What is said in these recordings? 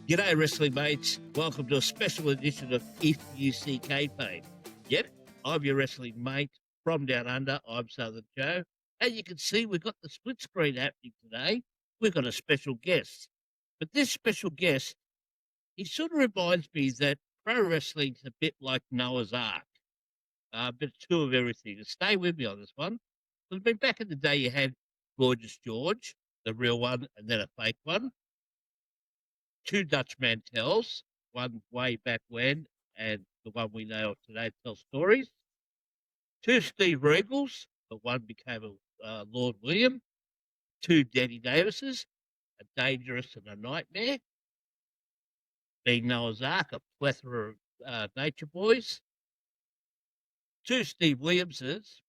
G'day, wrestling mates. Welcome to a special edition of If You See Kayfabe. Yep, I'm your wrestling mate from down under. I'm Southern Joe. And you can see we've got the split screen happening today. We've got a special guest. But this special guest, he sort of reminds me that pro wrestling's a bit like Noah's Ark. A bit two of everything. Stay with me on this one. Because back in the day, you had Gorgeous George, the real one, and then a fake one. Two Dutch Mantels, one way back when, and the one we know of today tells stories. Two Steve Regals, the one became a Lord William. Two Denny Davises, a Dangerous and a Nightmare. Being Noah's Ark, a plethora of Nature Boys. Two Steve Williamses,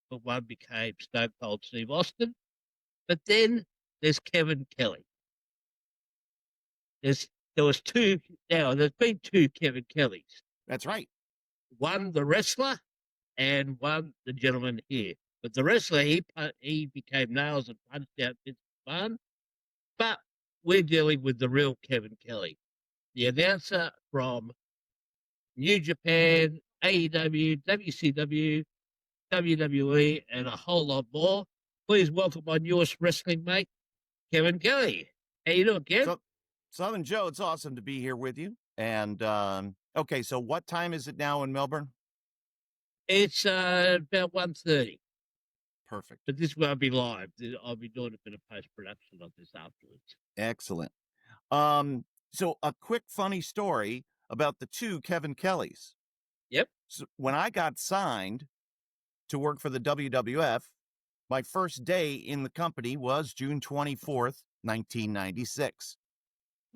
but one became Stone Cold Steve Austin. But then there's Kevin Kelly. There's been two Kevin Kellys. That's right. One, the wrestler, and one, the gentleman here. But the wrestler, he became nails and punched out Vince McMahon. But we're dealing with the real Kevin Kelly, the announcer from New Japan, AEW, WCW, WWE, and a whole lot more. Please welcome my newest wrestling mate, Kevin Kelly. How you doing, Kev? Southern Joe, it's awesome to be here with you. And, okay, so what time is it now in Melbourne? It's about 1:30. Perfect. But this won't be live. I'll be doing a bit of post-production on this afterwards. Excellent. So a quick funny story about the two Kevin Kellys. Yep. So when I got signed to work for the WWF, my first day in the company was June 24th, 1996.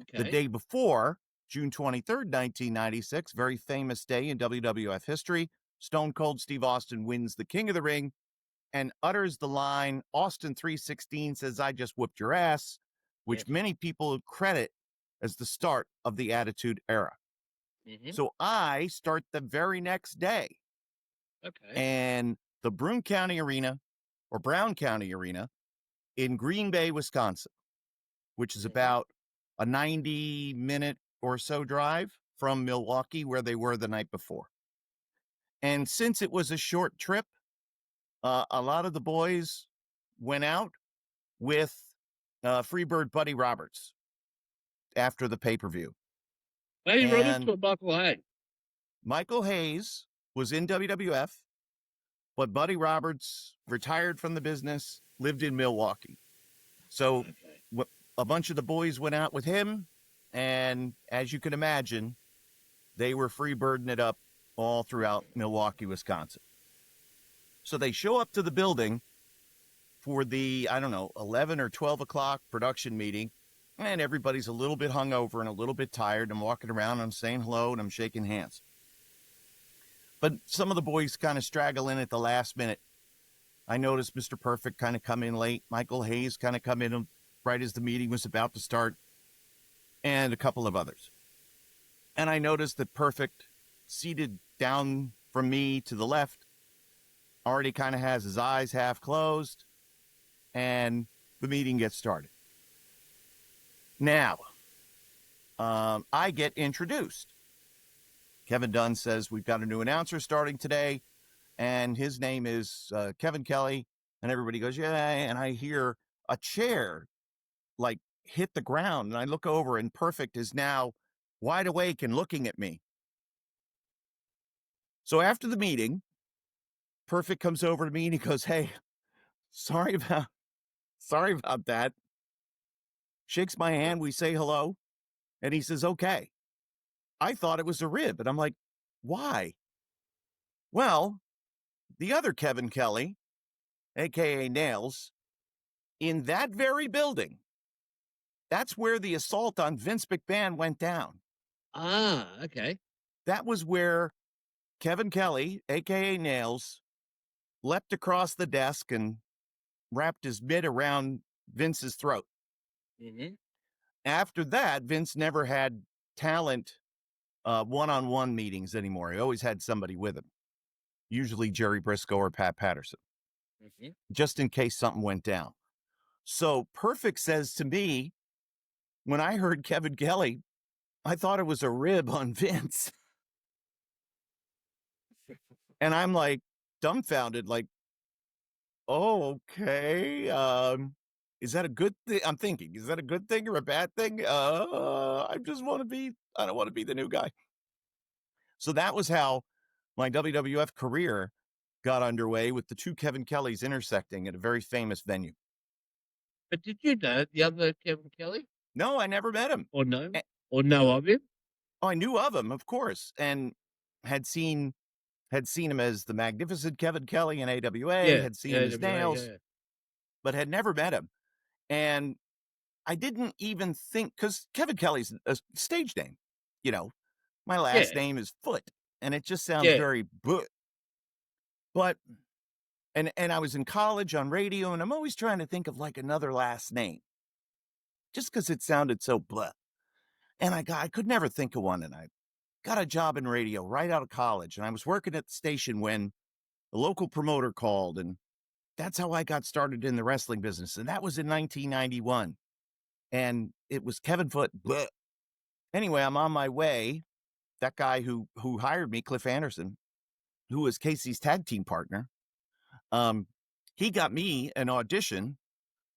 Okay. The day before, June 23rd, 1996, very famous day in WWF history, Stone Cold Steve Austin wins the King of the Ring and utters the line, Austin 3:16 says, I just whooped your ass, which many people credit as the start of the Attitude Era. Mm-hmm. So I start the very next day. Okay. And the Brown County Arena in Green Bay, Wisconsin, which is about a 90-minute or so drive from Milwaukee, where they were the night before. And since it was a short trip, a lot of the boys went out with Freebird Buddy Roberts after the pay-per-view. Buddy Roberts or Michael Hayes? Michael Hayes was in WWF, but Buddy Roberts retired from the business, lived in Milwaukee. So a bunch of the boys went out with him, and as you can imagine, they were freebirding it up all throughout Milwaukee, Wisconsin. So they show up to the building for the, 11 or 12 o'clock production meeting, and everybody's a little bit hungover and a little bit tired. I'm walking around, I'm saying hello, and I'm shaking hands. But some of the boys kind of straggle in at the last minute. I noticed Mr. Perfect kind of come in late. Michael Hayes kind of come in right as the meeting was about to start, and a couple of others. And I noticed that Perfect, seated down from me to the left, already kind of has his eyes half closed, and the meeting gets started. Now, I get introduced. Kevin Dunn says, we've got a new announcer starting today, and his name is Kevin Kelly, and everybody goes, yeah, and I hear a chair like hit the ground, and I look over, and Perfect is now wide awake and looking at me. So after the meeting, Perfect comes over to me and he goes, hey, sorry about that. Shakes my hand, we say hello, and he says, okay. I thought it was a rib, and I'm like, why? Well, the other Kevin Kelly, aka Nails, in that very building, that's where the assault on Vince McMahon went down. Ah, okay. That was where Kevin Kelly, aka Nails, leapt across the desk and wrapped his mitt around Vince's throat. Mm-hmm. After that, Vince never had talent one-on-one meetings anymore. He always had somebody with him, usually Jerry Briscoe or Pat Patterson, just in case something went down. So Perfect says to me, when I heard Kevin Kelly I thought it was a rib on Vince. And I'm like dumbfounded, like, oh, okay. Is that a good thing? I'm thinking, is that a good thing or a bad thing? I don't want to be the new guy. So that was how my WWF career got underway, with the two Kevin Kellys intersecting at a very famous venue. But did you know the other Kevin Kelly? No, I never met him. Or no? Eh, Or know of him? Oh, I knew of him, of course, and had seen him as the magnificent Kevin Kelly in AWA, Yeah. had seen Yeah, his nails, but had never met him. And I didn't even think, because Kevin Kelly's a stage name, you know, my last Yeah. name is Foot, and it just sounds Yeah. very but and I was in college on radio, and I'm always trying to think of like another last name, just because it sounded so blah. And I could never think of one, and I got a job in radio right out of college, and I was working at the station when the local promoter called, and that's how I got started in the wrestling business, and that was in 1991, and it was Kevin Foot. Bleh. Anyway, I'm on my way. That guy who hired me, Cliff Anderson, who was Casey's tag team partner, he got me an audition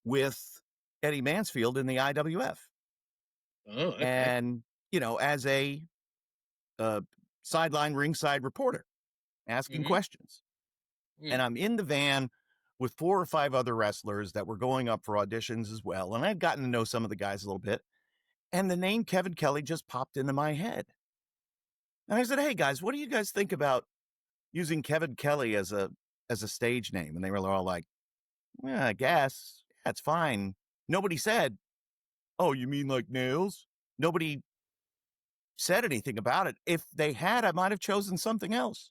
with Eddie Mansfield in the IWF. Oh, okay. And, as a sideline ringside reporter, asking questions. And I'm in the van with 4 or 5 other wrestlers that were going up for auditions as well. And I'd gotten to know some of the guys a little bit. And the name Kevin Kelly just popped into my head. And I said, hey, guys, what do you guys think about using Kevin Kelly as a stage name? And they were all like, yeah, I guess. That's fine. Nobody said, oh, you mean like nails? Nobody said anything about it. If they had, I might have chosen something else.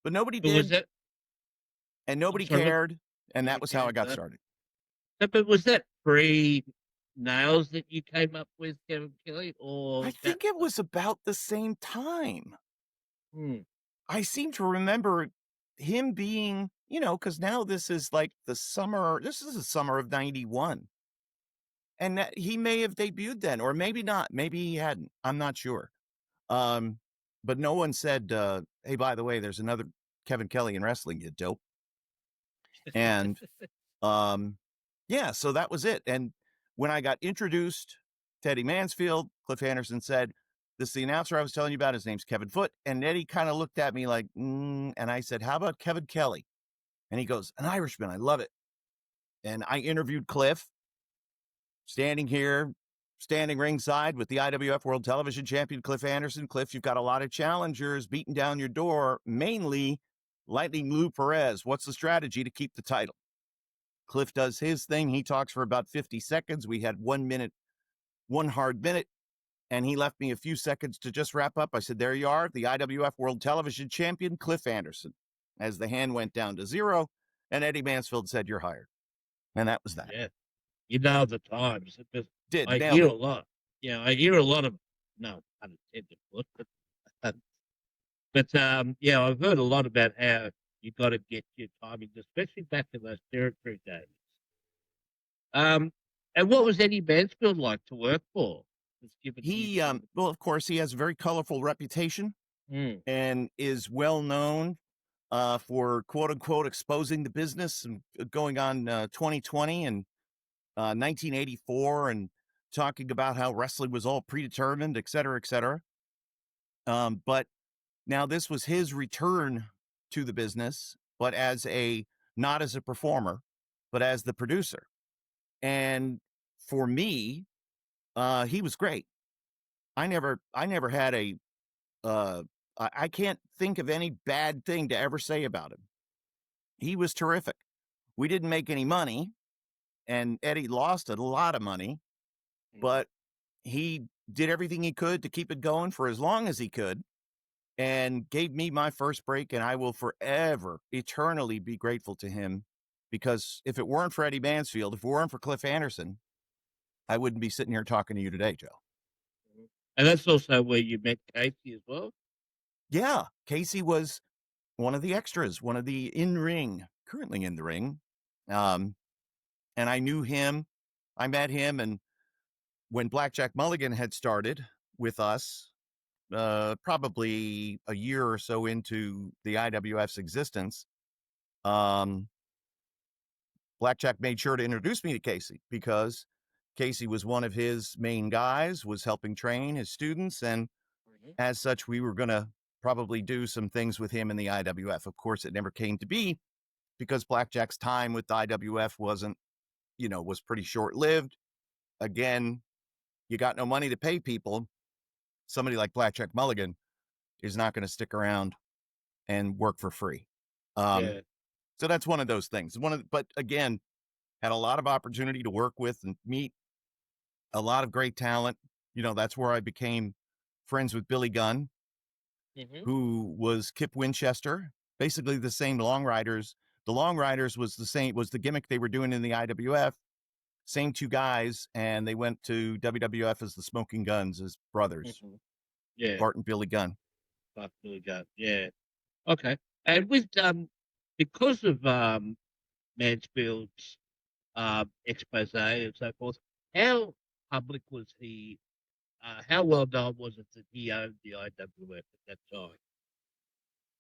But nobody But was did. that? And nobody sorry, cared. And that was how I got started. But was that pre-nails that you came up with, Kevin Kelly? Or I think it was about the same time. I seem to remember him being, because now this is like the summer of 91. And that he may have debuted then, or maybe not. Maybe he hadn't. I'm not sure. But no one said, hey, by the way, there's another Kevin Kelly in wrestling, you dope. And yeah, so that was it. And when I got introduced to Eddie Mansfield, Cliff Anderson said, this is the announcer I was telling you about. His name's Kevin Foot. And Eddie kind of looked at me like, and I said, how about Kevin Kelly? And he goes, an Irishman. I love it. And I interviewed Cliff, standing ringside with the IWF World Television Champion, Cliff Anderson. Cliff, you've got a lot of challengers beating down your door, mainly Lightning Lou Perez. What's the strategy to keep the title? Cliff does his thing. He talks for about 50 seconds. We had 1 minute, one hard minute, and he left me a few seconds to just wrap up. I said, there you are, the IWF World Television Champion, Cliff Anderson. As the hand went down to 0, and Eddie Mansfield said, you're hired. And that was that. Yeah. You know the times. I Nailed hear it. a lot. Yeah, I hear a lot of, no, unintended, but yeah, I've heard a lot about how you got to get your timing, especially back in those territory days. And what was Eddie Mansfield like to work for? He, well, of course, he has a very colorful reputation and is well known for quote unquote exposing the business and going on 2020 and 1984 and talking about how wrestling was all predetermined, et cetera, et cetera. But now this was his return to the business, but not as a performer, but as the producer. And for me, he was great. I never had I can't think of any bad thing to ever say about him. He was terrific. We didn't make any money, and Eddie lost a lot of money, but he did everything he could to keep it going for as long as he could and gave me my first break. And I will forever, eternally be grateful to him, because if it weren't for Eddie Mansfield, if it weren't for Cliff Anderson, I wouldn't be sitting here talking to you today, Joe. And that's also where you met Casey as well? Yeah, Casey was one of the extras, one of the currently in the ring. And I knew him. I met him, and when Blackjack Mulligan had started, with us, probably a year or so into the IWF's existence. Blackjack made sure to introduce me to Casey because Casey was one of his main guys, was helping train his students. And as such, we were going to probably do some things with him in the IWF. Of course, it never came to be because Blackjack's time with the IWF was pretty short-lived. Again, you got no money to pay people. Somebody like Blackjack Mulligan is not going to stick around and work for free. So that's one of those things. But again, had a lot of opportunity to work with and meet a lot of great talent. That's where I became friends with Billy Gunn, who was Kip Winchester, basically the same Long Riders. The Long Riders was the gimmick they were doing in the IWF. Same two guys, and they went to WWF as the Smoking Guns as brothers. Bart and Billy Gunn. Bart and Billy Gunn, yeah. Okay. And with because of Mansfield's expose and so forth, how public was he? How well known was it that he owned the IWF at that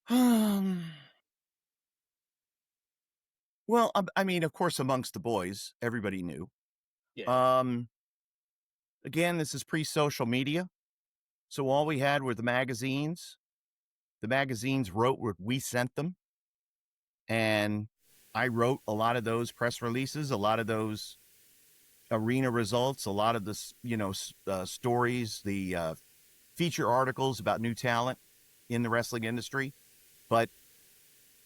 time? Well, I mean, of course, amongst the boys, everybody knew. Yeah. Again, this is pre-social media, so all we had were the magazines. The magazines wrote what we sent them, and I wrote a lot of those press releases, a lot of those arena results, a lot of the stories, the feature articles about new talent in the wrestling industry. But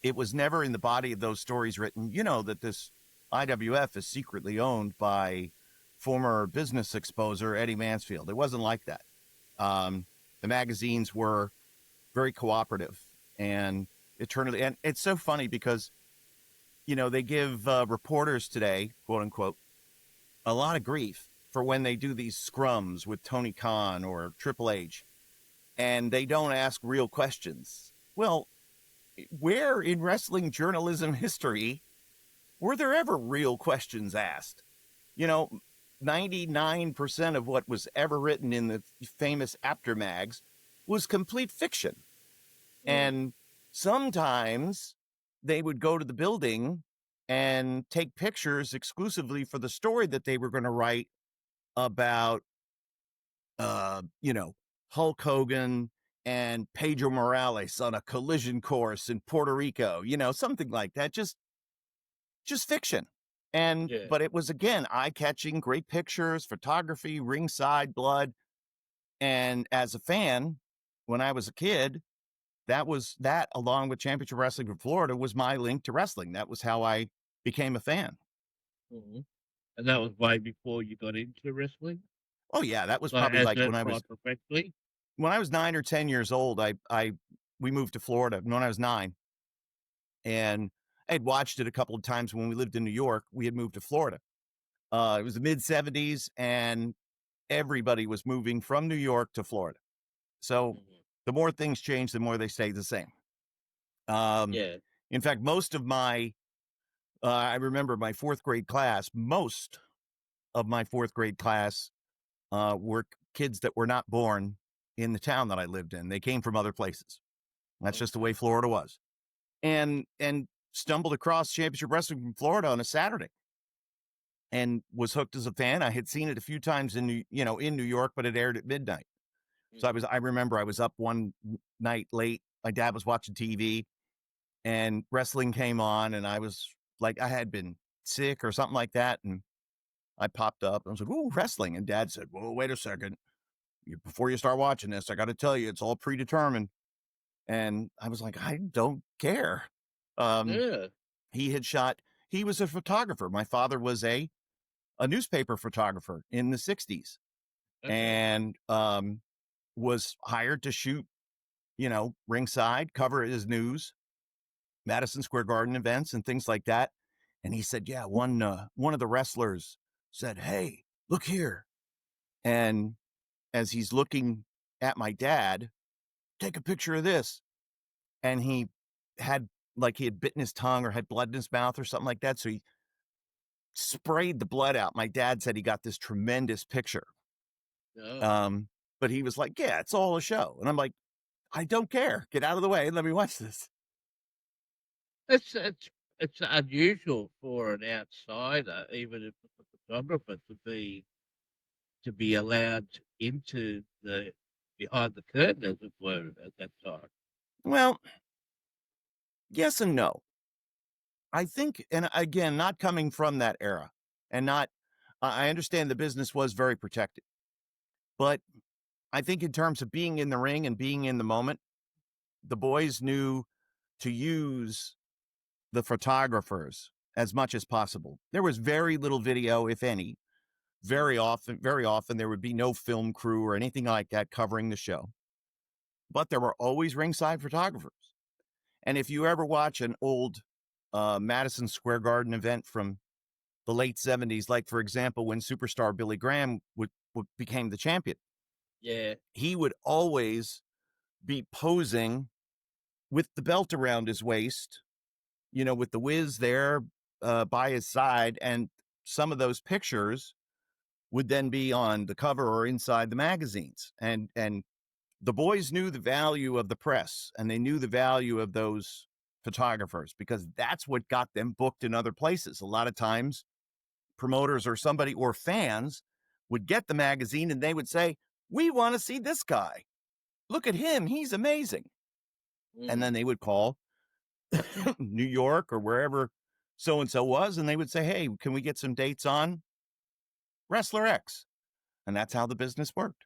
it was never in the body of those stories written, that this IWF is secretly owned by former business exposer Eddie Mansfield. It wasn't like that. The magazines were very cooperative, and and it's so funny because, they give reporters today, quote unquote, a lot of grief for when they do these scrums with Tony Khan or Triple H, and they don't ask real questions. Well, where in wrestling journalism history were there ever real questions asked? 99% of what was ever written in the famous Apter mags was complete fiction. And sometimes they would go to the building and take pictures exclusively for the story that they were going to write about, Hulk Hogan and Pedro Morales on a collision course in Puerto Rico, something like that. Just fiction. But it was, again, eye-catching, great pictures, photography, ringside blood. And as a fan, when I was a kid, that along with Championship Wrestling from Florida was my link to wrestling. That was how I became a fan. And that was way before you got into wrestling? Oh yeah, that was probably like when I was 9 or 10 years old. We moved to Florida when I was 9, and I had watched it a couple of times when we lived in New York. We had moved to Florida. It was the mid 70s, and everybody was moving from New York to Florida. So the more things change, the more they stay the same. In fact, most of I remember my fourth grade class, most of my fourth grade class were kids that were not born in the town that I lived in. They came from other places. That's just the way Florida was. And stumbled across Championship Wrestling from Florida on a Saturday and was hooked as a fan. I had seen it a few times in New York, but it aired at midnight. So I remember I was up one night late. My dad was watching TV and wrestling came on, and I was like, I had been sick or something like that. And I popped up and I was like, "Ooh, wrestling." And Dad said, "Well, wait a second. Before you start watching this, I got to tell you, it's all predetermined." And I was like, I don't care. He was a photographer. My father was a newspaper photographer in the 60s. And was hired to shoot, ringside, cover his news, Madison Square Garden events and things like that. And he said, yeah, one of the wrestlers said, "Hey, look here." And as he's looking at my dad, "Take a picture of this." And he had bitten his tongue or had blood in his mouth or something like that. So he sprayed the blood out. My dad said he got this tremendous picture. But he was like, yeah, it's all a show. And I'm like, I don't care. Get out of the way and let me watch this. It's it's unusual for an outsider, even if a photographer, to be allowed into the behind the curtain, as it were, at that time. Well, yes and no. I think, and again, not coming from that era, and not, I understand the business was very protected, but I think in terms of being in the ring and being in the moment, the boys knew to use the photographers as much as possible. There was very little video, if any. Very often, there would be no film crew or anything like that covering the show. But there were always ringside photographers. And if you ever watch an old Madison Square Garden event from the late 70s, like, for example, when superstar Billy Graham became the champion, Yeah, he would always be posing with the belt around his waist, with the Wiz there by his side. And some of those pictures would then be on the cover or inside the magazines. And the boys knew the value of the press, and they knew the value of those photographers, because that's what got them booked in other places. A lot of times promoters or somebody or fans would get the magazine and they would say, we want to see this guy. Look at him. He's amazing. And then they would call New York or wherever so-and-so was, and they would say, hey, can we get some dates on Wrestler X? And that's how the business worked.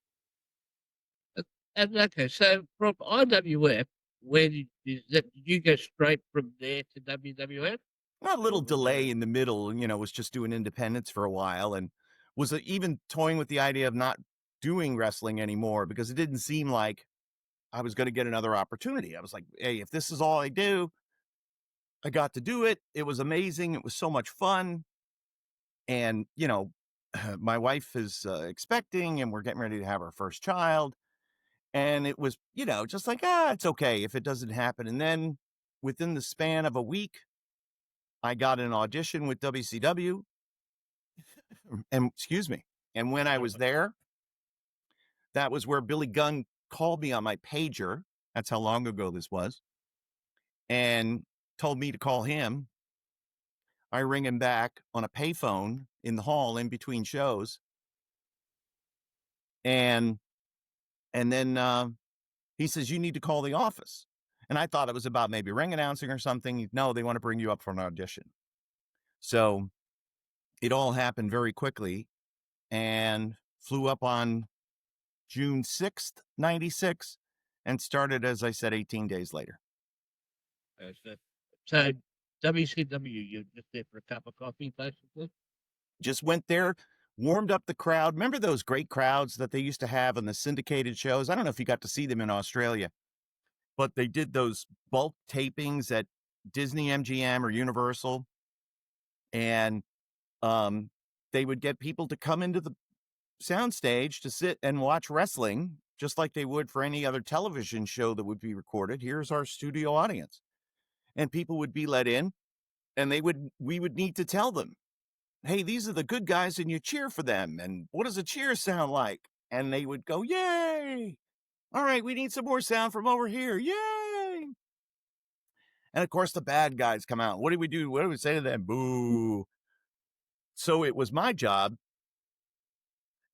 and okay, so from IWF, where did you go straight from there to WWF? A little delay in the middle, was just doing independence for a while, and was even toying with the idea of not doing wrestling anymore, because it didn't seem like I was going to get another opportunity. I was like, hey, if this is all I do, I got to do it. It was amazing. It was so much fun. And, my wife is expecting, and we're getting ready to have our first child. And it was, just like, it's okay if it doesn't happen. And then within the span of a week, I got an audition with WCW. And excuse me. And when I was there, that was where Billy Gunn called me on my pager. That's how long ago this was. And told me to call him. I ring him back on a payphone in the hall in between shows. And then he says, you need to call the office. And I thought it was about maybe ring announcing or something. No, they want to bring you up for an audition. So it all happened very quickly, and flew up on June 6th, 96, and started, as I said, 18 days later. So WCW, you're just there for a cup of coffee, basically? Just went there, warmed up the crowd. Remember those great crowds that they used to have on the syndicated shows? I don't know if you got to see them in Australia, but they did those bulk tapings at Disney, MGM, or Universal. And they would get people to come into the soundstage to sit and watch wrestling, just like they would for any other television show that would be recorded. Here's our studio audience. And people would be let in, and we would need to tell them, hey, these are the good guys, and you cheer for them. And what does a cheer sound like? And they would go, yay. All right, we need some more sound from over here. Yay. And of course, the bad guys come out. What do we do? What do we say to them? Boo. So it was my job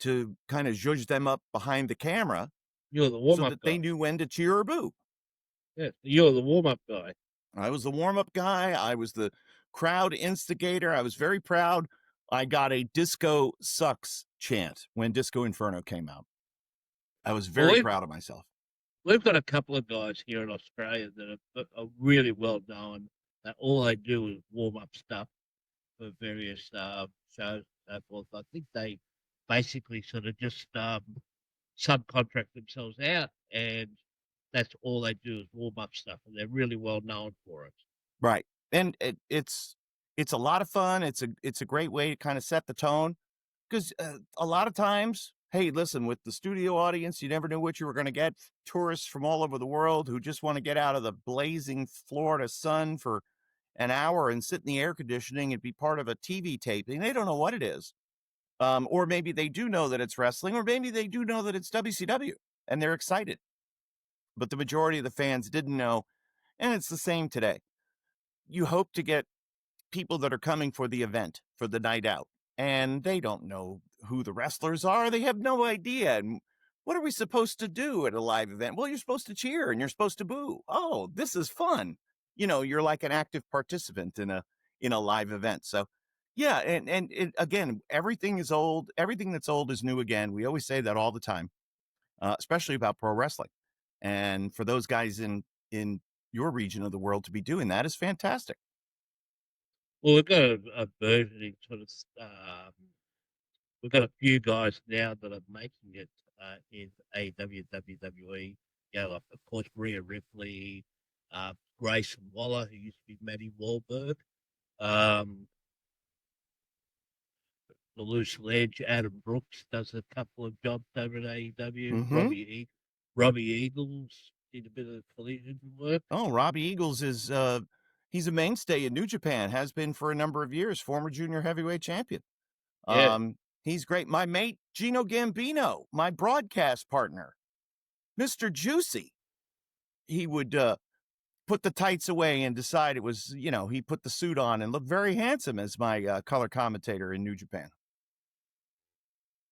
to kind of zhuzh them up behind the camera, You're the warm-up so that guy. they knew when to cheer or boo. Yeah, you're the warm-up guy. I was the warm-up guy. I was the crowd instigator. I was very proud. I got a "Disco sucks" chant when Disco Inferno came out. I was very proud of myself. We've got a couple of guys here in Australia that are really well known, that all they do is warm up stuff for various shows and so forth. I think they basically sort of just subcontract themselves out, and that's all they do is warm up stuff, and they're really well known for it. Right. And it's a lot of fun. It's a great way to kind of set the tone, because a lot of times, hey, listen, with the studio audience, you never knew what you were going to get. Tourists from all over the world who just want to get out of the blazing Florida sun for an hour and sit in the air conditioning and be part of a TV taping. They don't know what it is. Or maybe they do know that it's wrestling, or maybe they do know that it's WCW and they're excited. But the majority of the fans didn't know. And it's the same today. You hope to get people that are coming for the event, for the night out, and they don't know who the wrestlers are. They have no idea. And what are we supposed to do at a live event? Well, you're supposed to cheer and you're supposed to boo. Oh, this is fun. You're like an active participant in a live event. So yeah, and again, everything is old. Everything that's old is new again. We always say that all the time, especially about pro wrestling. And for those guys in your region of the world to be doing that is fantastic. Well, we've got a burgeoning sort of. We've got a few guys now that are making it in AEW, WWE. Like, of course, Rhea Ripley, Grayson Waller, who used to be Maddie Wahlberg, the Loose Ledge, Adam Brooks does a couple of jobs over at AEW. Mm-hmm. Robbie Eagles did a bit of collision work. Oh, Robbie Eagles is he's a mainstay in New Japan, has been for a number of years, former junior heavyweight champion. Yeah. He's great. My mate Gino Gambino, my broadcast partner, Mr. Juicy. He would put the tights away and decide it was, he put the suit on and looked very handsome as my color commentator in New Japan.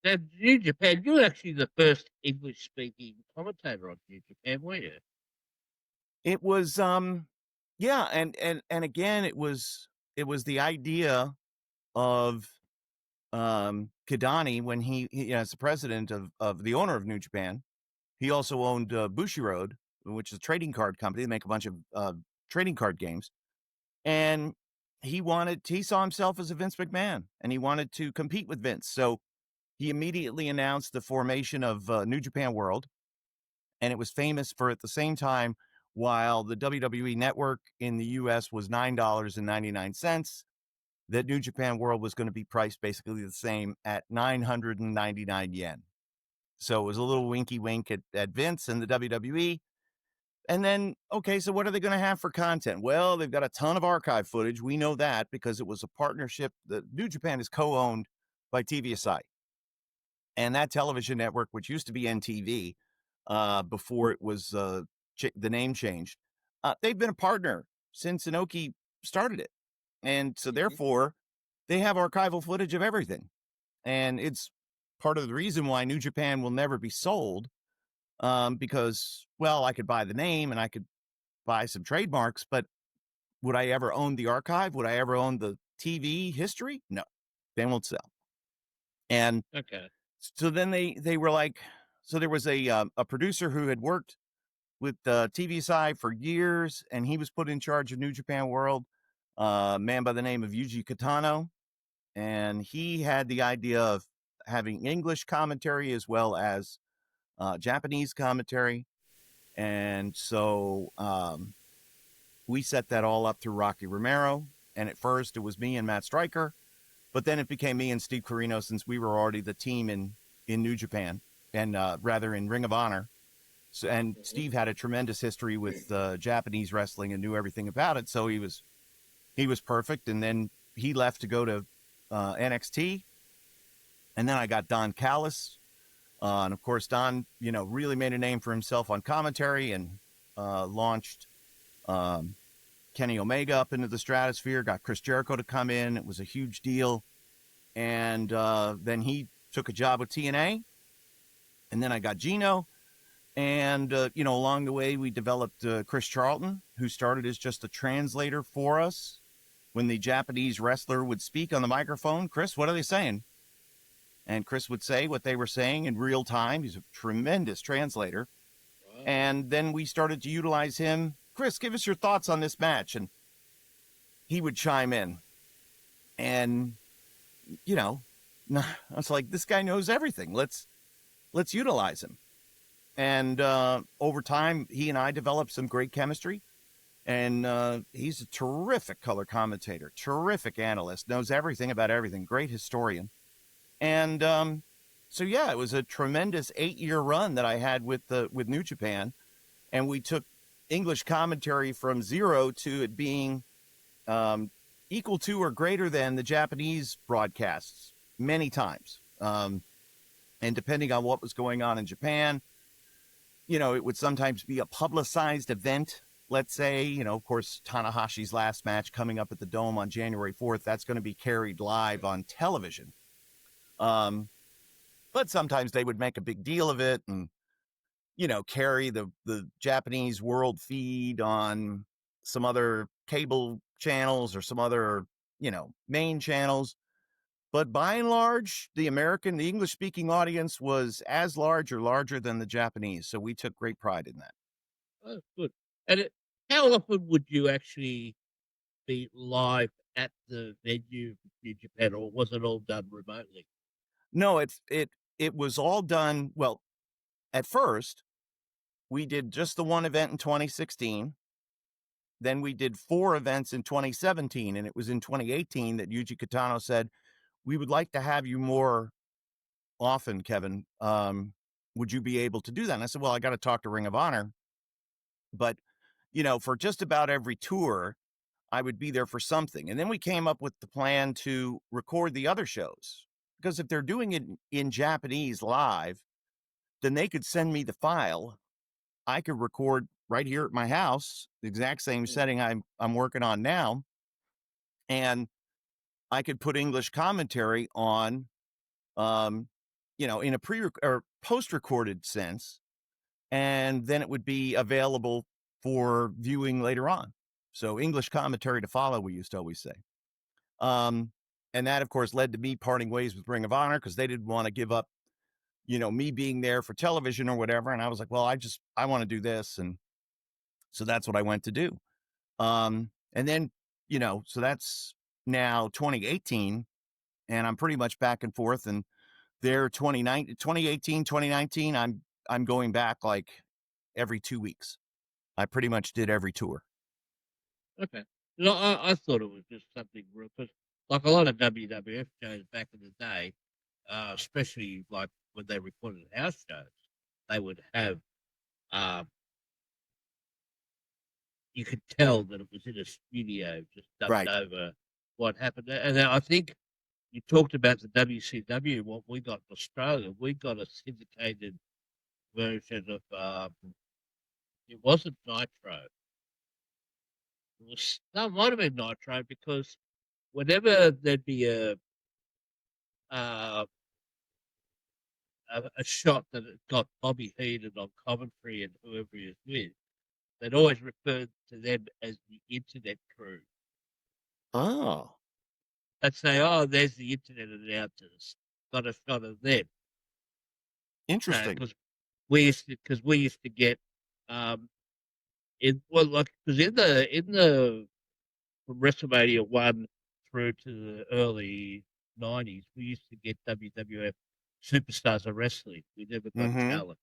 Now, New Japan, you were actually the first English-speaking commentator on New Japan, weren't you? It was, yeah, and again, it was the idea of Kidani when he as the president of the owner of New Japan. He also owned Bushiroad, which is a trading card company. They make a bunch of trading card games, and he saw himself as a Vince McMahon, and he wanted to compete with Vince. So he immediately announced the formation of New Japan World, and it was famous for, at the same time, while the WWE Network in the U.S. was $9.99, that New Japan World was going to be priced basically the same at 999 yen. So it was a little winky wink at Vince and the WWE. And then, okay, so what are they going to have for content? Well, they've got a ton of archive footage. We know that because it was a partnership. The New Japan is co-owned by TVSI. And that television network, which used to be NTV before it was the name changed, they've been a partner since Inoki started it. And so therefore, they have archival footage of everything. And it's part of the reason why New Japan will never be sold, because, well, I could buy the name and I could buy some trademarks, but would I ever own the archive? Would I ever own the TV history? No, they won't sell. And okay. So then they were like, so there was a producer who had worked with TVSI for years, and he was put in charge of New Japan World, a man by the name of Yuji Kitano. And he had the idea of having English commentary as well as Japanese commentary. And so we set that all up through Rocky Romero. And at first it was me and Matt Stryker, but then it became me and Steve Corino, since we were already the team in New Japan, and rather in Ring of Honor. So, and Steve had a tremendous history with Japanese wrestling and knew everything about it. So he was perfect. And then he left to go to NXT. And then I got Don Callis. And of course, Don, really made a name for himself on commentary and launched Kenny Omega up into the stratosphere, got Chris Jericho to come in. It was a huge deal. And then he took a job with TNA. And then I got Gino. And, along the way, we developed Chris Charlton, who started as just a translator for us. When the Japanese wrestler would speak on the microphone, Chris, what are they saying? And Chris would say what they were saying in real time. He's a tremendous translator. Wow. And then we started to utilize him. Chris, give us your thoughts on this match. And he would chime in. And, I was like, this guy knows everything. Let's utilize him. And over time, he and I developed some great chemistry. And he's a terrific color commentator, terrific analyst, knows everything about everything, great historian. And so, yeah, it was a tremendous 8-year run that I had with New Japan. And we took English commentary from zero to it being equal to or greater than the Japanese broadcasts many times. And depending on what was going on in Japan, it would sometimes be a publicized event. Let's say, of course, Tanahashi's last match coming up at the Dome on January 4th, that's going to be carried live on television. But sometimes they would make a big deal of it and, carry the Japanese world feed on some other cable channels or some other, main channels. But by and large, the English-speaking audience was as large or larger than the Japanese. So we took great pride in that. Oh, good. And how often would you actually be live at the venue in New Japan, or was it all done remotely? No, it was all done. Well, at first, we did just the one event in 2016. Then we did 4 events in 2017. And it was in 2018 that Yuji Kitano said, "We would like to have you more often, Kevin. Would you be able to do that?" And I said, "Well, I got to talk to Ring of Honor." But, for just about every tour, I would be there for something. And then we came up with the plan to record the other shows. Because if they're doing it in Japanese live, then they could send me the file. I could record right here at my house, the exact same setting I'm working on now. And I could put English commentary on, in a or post-recorded sense. And then it would be available for viewing later on. So English commentary to follow, we used to always say. And that, of course, led to me parting ways with Ring of Honor because they didn't want to give up, me being there for television or whatever. And I was like, well, I want to do this. And so that's what I went to do. And then, so that's now 2018 and I'm pretty much back and forth. And there 2018, 2019, I'm going back like every 2 weeks. I pretty much did every tour. Okay. I thought it was just something real, because like a lot of WWF shows back in the day, especially like when they recorded house shows, they would have, you could tell that it was in a studio, just dubbed Right. over what happened. And I think you talked about the WCW, what we got in Australia. We got a syndicated version of, it wasn't Nitro. No, it might have been Nitro, because whenever there'd be uh, a shot that it got Bobby Heenan on commentary and whoever he was with, they'd always refer to them as the internet crew. Oh, They'd say, "Oh, there's the internet announcers. Got a shot of them." interesting. Because we used to get because in the from WrestleMania 1 through to the early 90s, we used to get WWF Superstars of Wrestling. We never got challenged.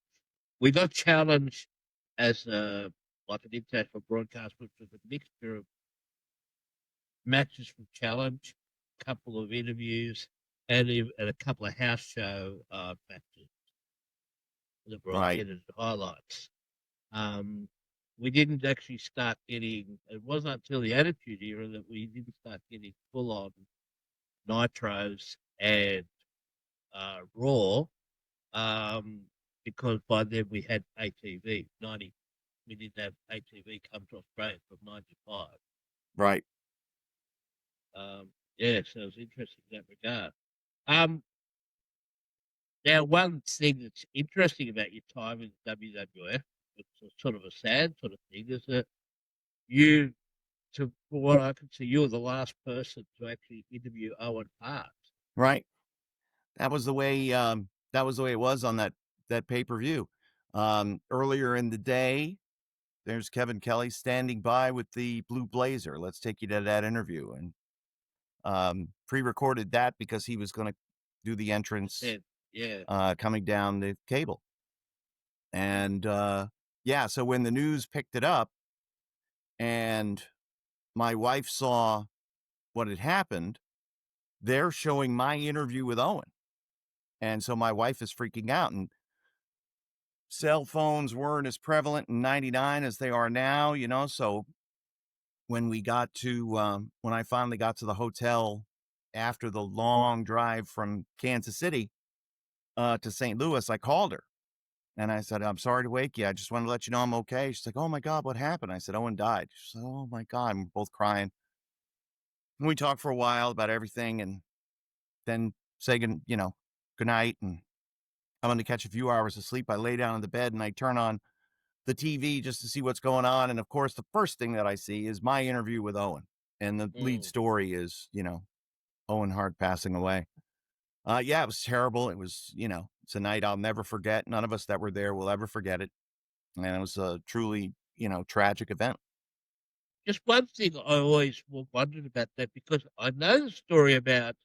We got challenged as like an international broadcast, which was a mixture of matches from Challenge, a couple of interviews, and a couple of house show matches that were Right. edited highlights. We didn't actually start getting, it wasn't until the Attitude Era that we didn't start getting full on Nitros and Raw, because by then we had ATV. We didn't have ATV come to Australia from 95. Right. Yeah, so it was interesting in that regard. Now, one thing that's interesting about your time in WWF, it's sort of a sad sort of thing, is that from what I can see, you were the last person to actually interview Owen Hart. Right. That was the way it was on that pay-per-view. Earlier in the day, there's Kevin Kelly standing by with the blue blazer. Let's take you to that interview. And pre-recorded that because he was going to do the entrance coming down the cable. And so when the news picked it up and my wife saw what had happened, they're showing my interview with Owen. And so my wife is freaking out, and cell phones weren't as prevalent in 99 as they are now, so when I finally got to the hotel after the long drive from Kansas City to St. Louis, I called her and I said, I'm sorry to wake you. I just want to let you know I'm okay. She's like, oh my God, what happened? I said, Owen died. She's like, oh my God. And we're both crying. And we talked for a while about everything and then say, good night. And I'm going to catch a few hours of sleep. I lay down in the bed and I turn on the TV just to see what's going on. And of course, the first thing that I see is my interview with Owen. And the lead story is, Owen Hart passing away. Yeah, it was terrible. It was, it's a night I'll never forget. None of us that were there will ever forget it. And it was a truly, tragic event. Just one thing I always wondered about that, because I know the story about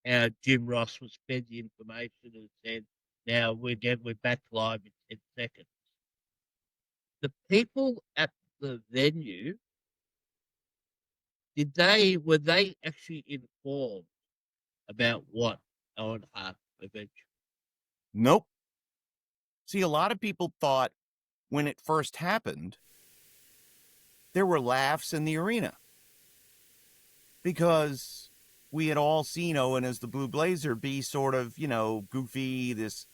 how Jim Ross was fed the information and said, now we're back live in 10 seconds. The people at the venue, were they actually informed about what Owen Hart eventually? Nope. See, a lot of people thought when it first happened, there were laughs in the arena because we had all seen Owen as the Blue Blazer be sort of, goofy, this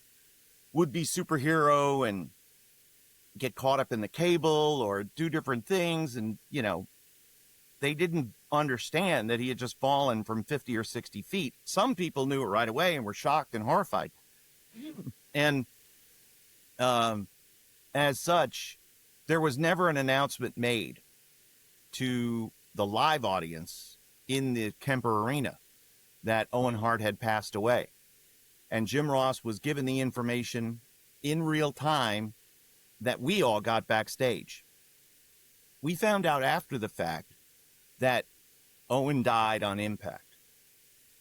would-be superhero and get caught up in the cable or do different things. And, they didn't understand that he had just fallen from 50 or 60 feet. Some people knew it right away and were shocked and horrified. And as such, there was never an announcement made to the live audience in the Kemper Arena that Owen Hart had passed away. And Jim Ross was given the information in real time that we all got backstage. We found out after the fact that Owen died on impact,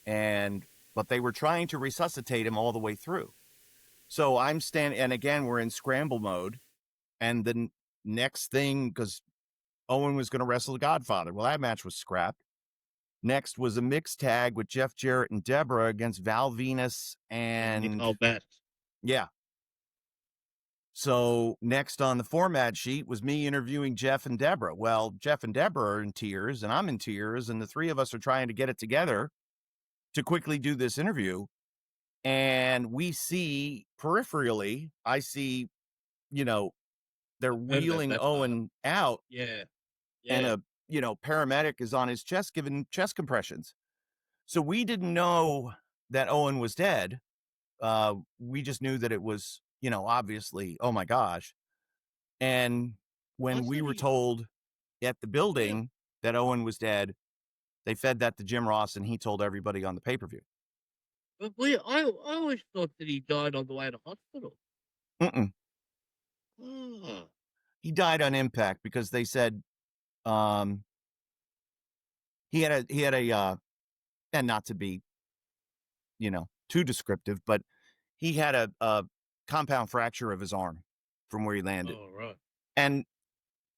but they were trying to resuscitate him all the way through. So I'm standing, and again, we're in scramble mode. And the next thing, because Owen was going to wrestle the Godfather. Well, that match was scrapped. Next was a mixed tag with Jeff Jarrett and Deborah against Val Venus and Nicole Bass. Yeah. So next on the format sheet was me interviewing Jeff and Deborah. Well, Jeff and Deborah are in tears and I'm in tears, and the three of us are trying to get it together to quickly do this interview. And we see peripherally, I see, they're wheeling Owen out. Yeah. And a, paramedic is on his chest giving chest compressions. So we didn't know that Owen was dead. We just knew that it was, obviously, oh my gosh. And when we were told at the building that Owen was dead, they fed that to Jim Ross and he told everybody on the pay-per-view. But I always thought that he died on the way to hospital. Mm-mm. Oh. He died on impact because they said he had a and not to be, too descriptive, but he had a compound fracture of his arm from where he landed. Oh, right. And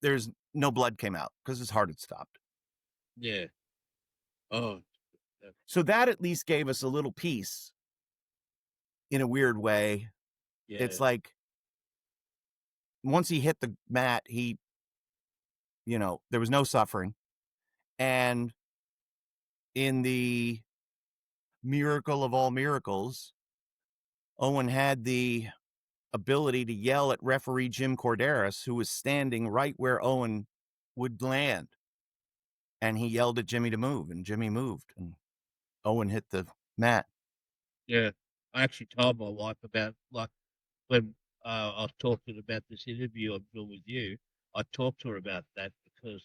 there's no blood came out because his heart had stopped. Yeah. Oh. So that at least gave us a little peace in a weird way. Yeah. It's like once he hit the mat, there was no suffering. And in the miracle of all miracles, Owen had the ability to yell at referee Jim Corderas, who was standing right where Owen would land. And he yelled at Jimmy to move, and Jimmy moved, and Owen hit the mat. Yeah. I actually told my wife about, when I was talking about this interview I'm doing with you, I talked to her about that because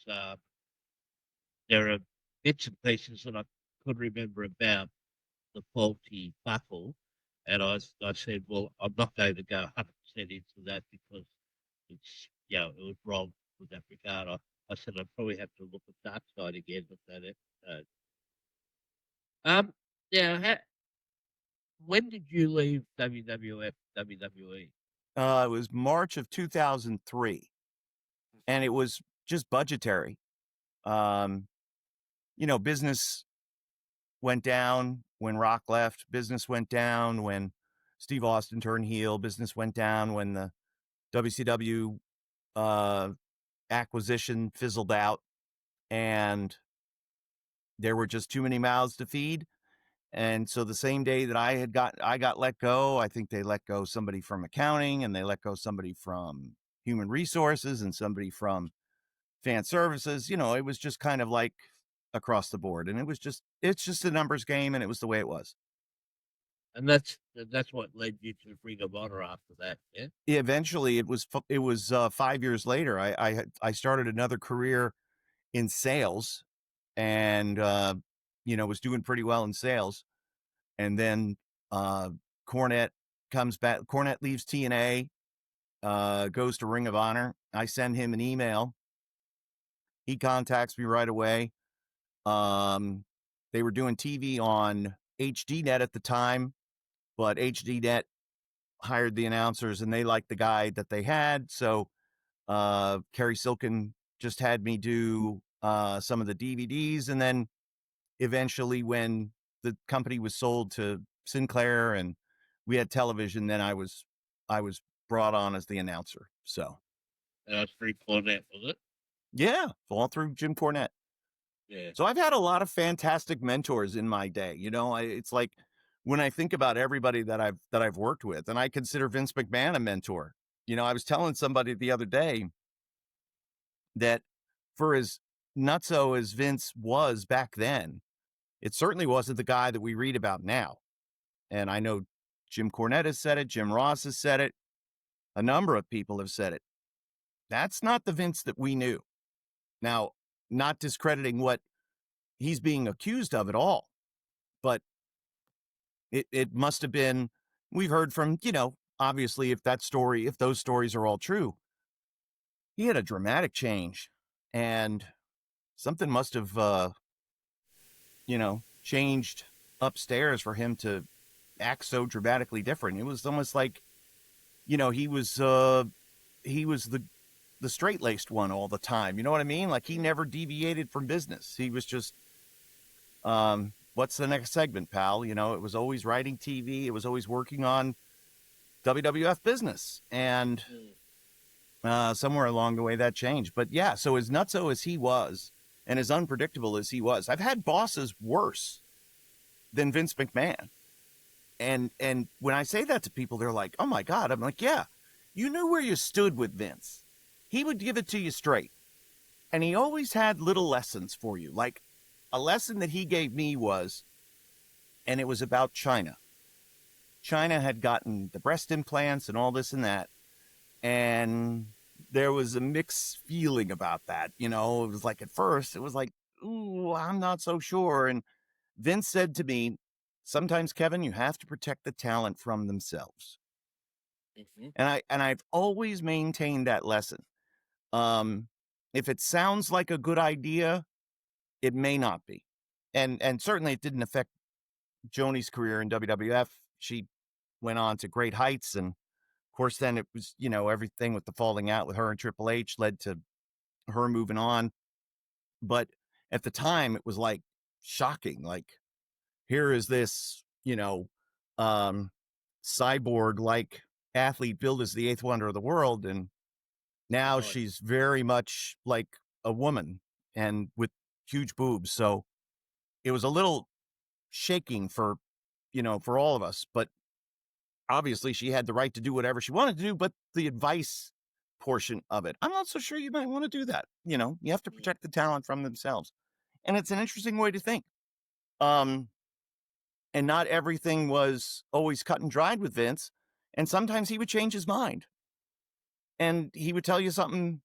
there are bits and pieces that I could remember about the faulty buckle. And I said, well, I'm not going to go 100% into that because it's, it was wrong with that regard. I said I'd probably have to look at Dark Side again with that episode. Now, when did you leave WWF, WWE? It was March of 2003, and it was just budgetary. Business went down when Rock left. Business went down when Steve Austin turned heel. Business went down when the WCW acquisition fizzled out, and there were just too many mouths to feed. And so the same day that I got let go, I think they let go somebody from accounting, and they let go somebody from human resources, and somebody from fan services. You know, it was just kind of like across the board, and it's just a numbers game, and it was the way it was. And that's what led you to Ring of Honor after that, yeah? Eventually, it was 5 years later. I started another career in sales, and was doing pretty well in sales. And then Cornette comes back. Cornette leaves TNA, goes to Ring of Honor. I send him an email. He contacts me right away. They were doing TV on HDNet at the time, but HDNet hired the announcers, and they liked the guy that they had. So Kerry Silkin just had me do some of the DVDs, and then eventually, when the company was sold to Sinclair and we had television, then I was brought on as the announcer. So And that's through Cornette, was it? yeah, all through Jim Cornette. Yeah. So I've had a lot of fantastic mentors in my day. You know, it's like when I think about everybody that I've worked with, and I consider Vince McMahon a mentor. You know, I was telling somebody the other day that for as nutso as Vince was back then, it certainly wasn't the guy that we read about now. And I know Jim Cornette has said it, Jim Ross has said it, a number of people have said it. That's not the Vince that we knew. Now, not discrediting what he's being accused of at all, but it must have been, we've heard from, obviously if those stories are all true, he had a dramatic change, and something must have, changed upstairs for him to act so dramatically different. It was almost like, he was the straight-laced one all the time. You know what I mean? Like, he never deviated from business. He was just, what's the next segment, pal? You know, it was always writing TV. It was always working on WWF business. And somewhere along the way that changed. But yeah, so as nutso as he was and as unpredictable as he was, I've had bosses worse than Vince McMahon. And when I say that to people, they're like, oh my God. I'm like, yeah, you knew where you stood with Vince. He would give it to you straight. And he always had little lessons for you. Like a lesson that he gave me was, and it was about China. China had gotten the breast implants and all this and that. And there was a mixed feeling about that. You know, it was like at first, it was like, ooh, I'm not so sure. And Vince said to me, sometimes, Kevin, you have to protect the talent from themselves. Mm-hmm. And I've always maintained that lesson. If it sounds like a good idea, it may not be. And certainly it didn't affect Joni's career in WWF. She went on to great heights. And of course, then it was, everything with the falling out with her and Triple H led to her moving on. But at the time, it was like shocking. Like, here is this, cyborg like athlete billed as the eighth wonder of the world. And now she's very much like a woman and with huge boobs. So it was a little shaking for all of us. But obviously she had the right to do whatever she wanted to do. But the advice portion of it, I'm not so sure you might want to do that. You have to protect the talent from themselves. And it's an interesting way to think. And not everything was always cut and dried with Vince. And sometimes he would change his mind. And he would tell you something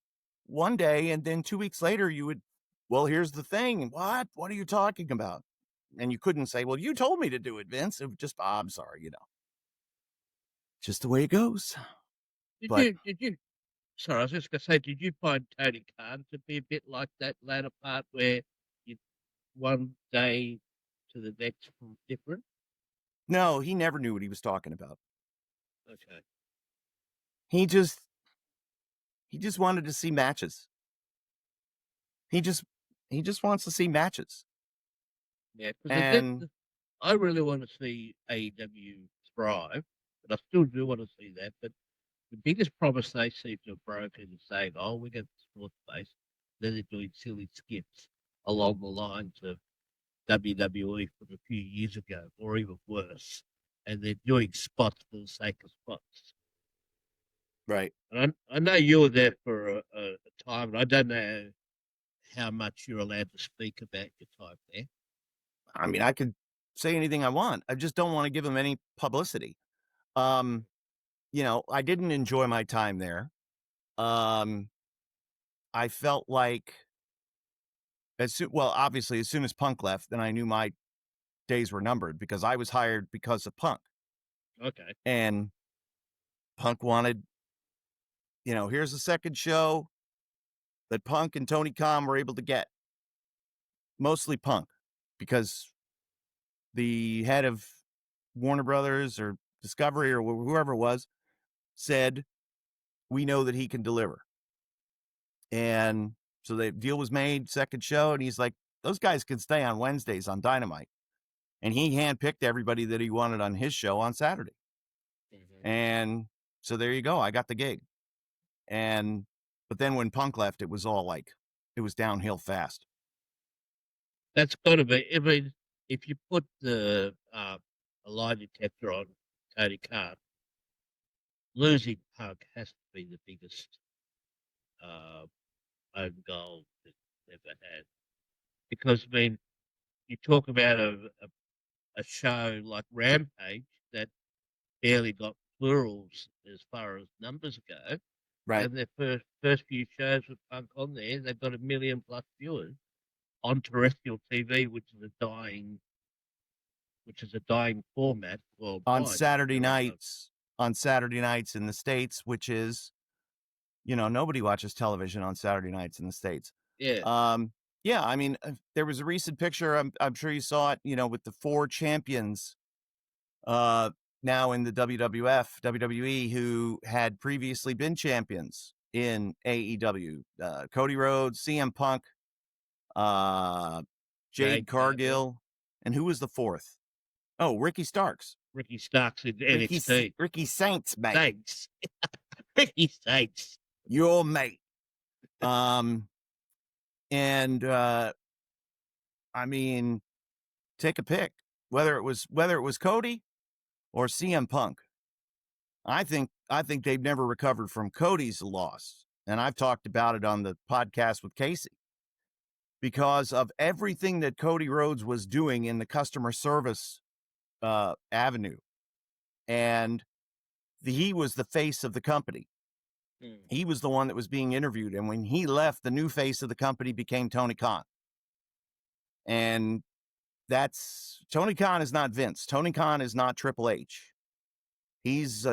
one day, and then 2 weeks later, you would, well, here's the thing. What? What are you talking about? And you couldn't say, well, you told me to do it, Vince. It was just, I'm sorry, just the way it goes. Did you, sorry, I was just going to say, did you find Tony Khan to be a bit like that latter part where you one day to the next different? No, he never knew what he was talking about. Okay. He just wanted to see matches. He just wants to see matches. Yeah, because I really want to see AEW thrive, but I still do want to see that. But the biggest promise they seem to have broken is saying, oh, we get the sports base. Then they're doing silly skips along the lines of WWE from a few years ago, or even worse, and they're doing spots for the sake of spots. Right. And I know you were there for a time, and I don't know how much you're allowed to speak about your time there. I mean, I could say anything I want. I just don't want to give them any publicity. I didn't enjoy my time there. I felt like obviously, as soon as Punk left, then I knew my days were numbered because I was hired because of Punk. Okay. And Punk wanted, here's the second show that Punk and Tony Khan were able to get. Mostly Punk, because the head of Warner Brothers or Discovery or whoever it was said, we know that he can deliver. And so the deal was made, second show, and he's like, those guys can stay on Wednesdays on Dynamite. And he handpicked everybody that he wanted on his show on Saturday. Mm-hmm. And so there you go. I got the gig. But then when Punk left, it was all like, it was downhill fast. That's got to be. I mean, if you put the a lie detector on Tony Khan, losing Punk has to be the biggest own goal that ever had. Because I mean, you talk about a show like Rampage that barely got plurals as far as numbers go. Right. And their first few shows with Punk on there, they've got 1 million plus viewers on terrestrial TV, which is a dying format worldwide. On Saturday nights in the States, which is, nobody watches television on Saturday nights in the States. Yeah. Yeah, I mean, there was a recent picture, I'm sure you saw it, with the 4 champions now in the WWE who had previously been champions in AEW. Cody Rhodes, CM Punk, Jade Cargill, and who was the 4th? Oh, Ricky Starks. Ricky Starks in NXT. Ricky Saints, mate. Thanks. Ricky Saints. Your mate. I mean, take a pick. Whether it was Cody or CM Punk. I think they've never recovered from Cody's loss. And I've talked about it on the podcast with Casey. Because of everything that Cody Rhodes was doing in the customer service avenue. And he was the face of the company. He was the one that was being interviewed. And when he left, the new face of the company became Tony Khan. And Tony Khan is not Vince. Tony Khan is not Triple H. He's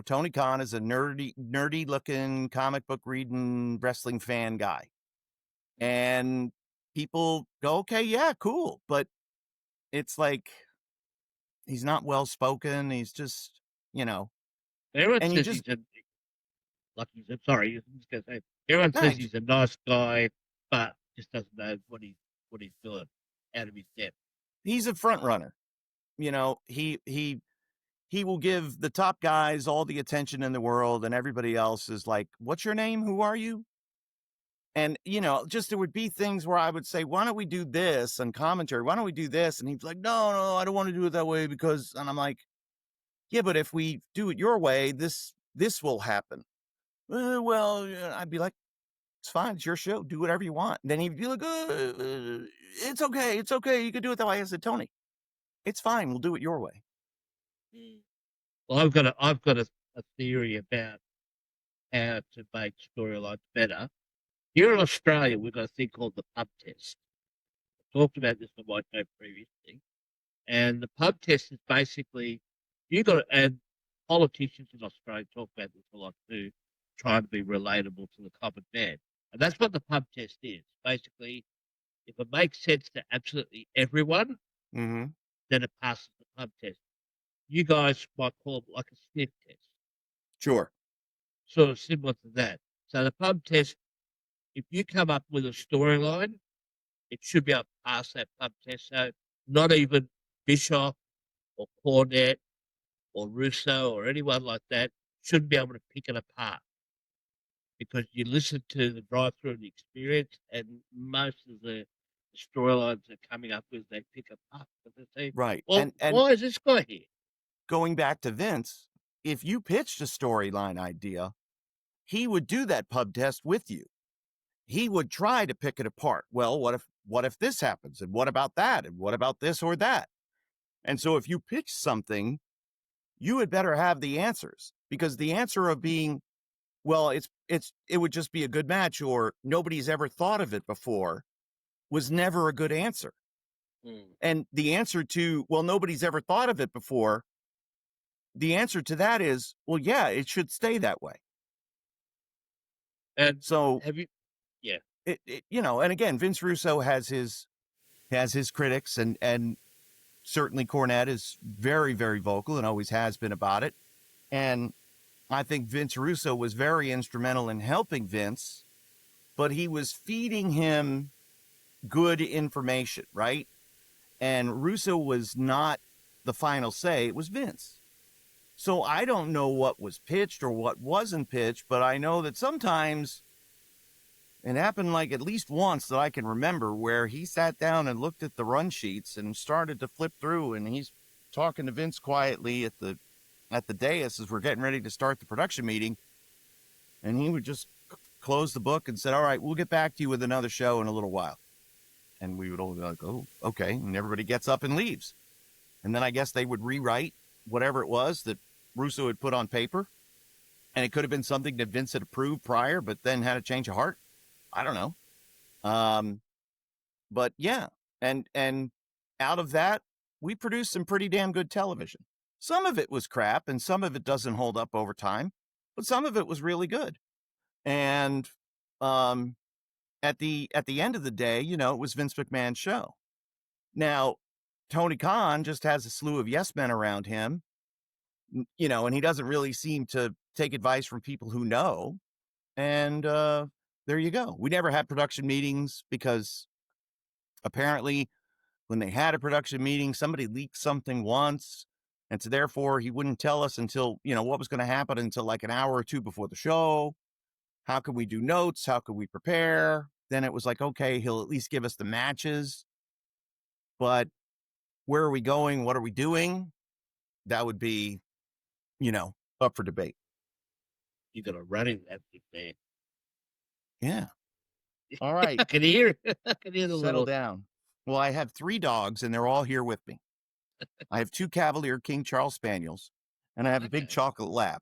Tony Khan is a nerdy looking comic book reading wrestling fan guy. And people go, okay, yeah, cool. But it's like, he's not well spoken. He's just, Everyone says he's everyone says he's a nice guy, but just doesn't know what he's doing out of his depth. He's a front runner. He will give the top guys all the attention in the world, and everybody else is like, what's your name? Who are you? And, there would be things where I would say, why don't we do this on commentary? Why don't we do this? And he's like, no, I don't want to do it that way and I'm like, yeah, but if we do it your way, this will happen. I'd be like, it's fine. It's your show. Do whatever you want. And then he'd be like, it's okay. It's okay. You can do it that way. I said, Tony, it's fine. We'll do it your way. Well, I've got a theory about how to make storylines better. Here in Australia, we've got a thing called the pub test. I talked about this on my show previously. And the pub test is basically, and politicians in Australia talk about this a lot too, trying to be relatable to the common man. And that's what the pub test is. Basically, if it makes sense to absolutely everyone, then it passes the pub test. You guys might call it like a sniff test. Sure. Sort of similar to that. So the pub test, if you come up with a storyline, it should be able to pass that pub test. So not even Bischoff or Cornette or Russo or anyone like that shouldn't be able to pick it apart, because you listen to the drive-through and the experience, and most of the storylines they're coming up with, they pick apart. But they say, Right. well, And why is this guy here? going back to Vince, if you pitched a storyline idea, he would do that pub test with you. He would try to pick it apart. Well, what if this happens? And what about that? And what about this or that? And so if you pitch something, you had better have the answers, because the answer of being, well, it would just be a good match, or nobody's ever thought of it before, was never a good answer. And the answer to, well, nobody's ever thought of it before, the answer to that is, well, yeah, it should stay that way. And so have you? Yeah. And again, Vince Russo has his critics, and certainly Cornette is very, very vocal and always has been about it. And I think Vince Russo was very instrumental in helping Vince, but he was feeding him good information, right? And Russo was not the final say. It was Vince. So I don't know what was pitched or what wasn't pitched, but I know that sometimes it happened like at least once that I can remember, where he sat down and looked at the run sheets and started to flip through, and he's talking to Vince quietly at the dais as we're getting ready to start the production meeting. And he would just close the book and said, all right, we'll get back to you with another show in a little while. And we would all be like, oh, okay. And everybody gets up and leaves. And then I guess they would rewrite whatever it was that Russo had put on paper. And it could have been something that Vince had approved prior, but then had a change of heart. I don't know. But yeah. And out of that, we produced some pretty damn good television. Some of it was crap and some of it doesn't hold up over time, but some of it was really good. And, at the end of the day, it was Vince McMahon's show. Now, Tony Khan just has a slew of yes men around him, and he doesn't really seem to take advice from people who know. And there you go. We never had production meetings because apparently when they had a production meeting, somebody leaked something once. And so therefore he wouldn't tell us until, what was going to happen until like an hour or two before the show. How can we do notes? How can we prepare? Then it was like, okay, he'll at least give us the matches. But where are we going? What are we doing? That would be, up for debate. You got to run in that big man. Yeah. All right. I can hear it. I can hear the Settle little. down. Well, I have 3 dogs and they're all here with me. I have 2 Cavalier King Charles Spaniels, and I have a big chocolate lab.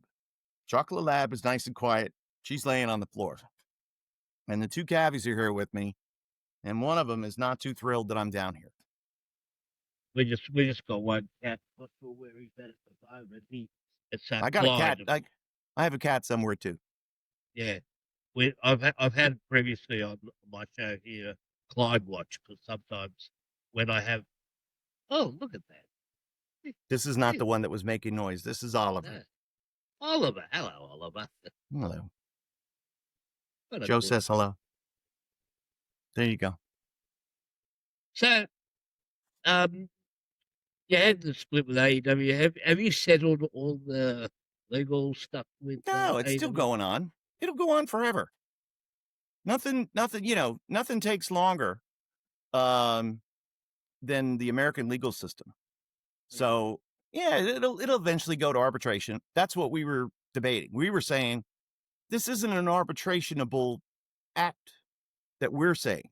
Chocolate lab is nice and quiet. She's laying on the floor. And the 2 cavies are here with me, and one of them is not too thrilled that I'm down here. We just got one cat. Not sure where he's at the moment. I got Clyde. a cat. I have a cat somewhere too. Yeah, I've had previously on my show here Clyde watch, because sometimes when I have, oh, look at that. This is not the one that was making noise. This is Oliver. No. Oliver, hello, Oliver. Hello. What a Joe good- says hello. There you go. So, you had the split with AEW. Have you settled all the legal stuff with? No, it's still AEW? going on. It'll go on forever. Nothing, nothing takes longer than the American legal system. So yeah, it'll eventually go to arbitration. That's what we were debating. We were saying this isn't an arbitrationable act that we're saying.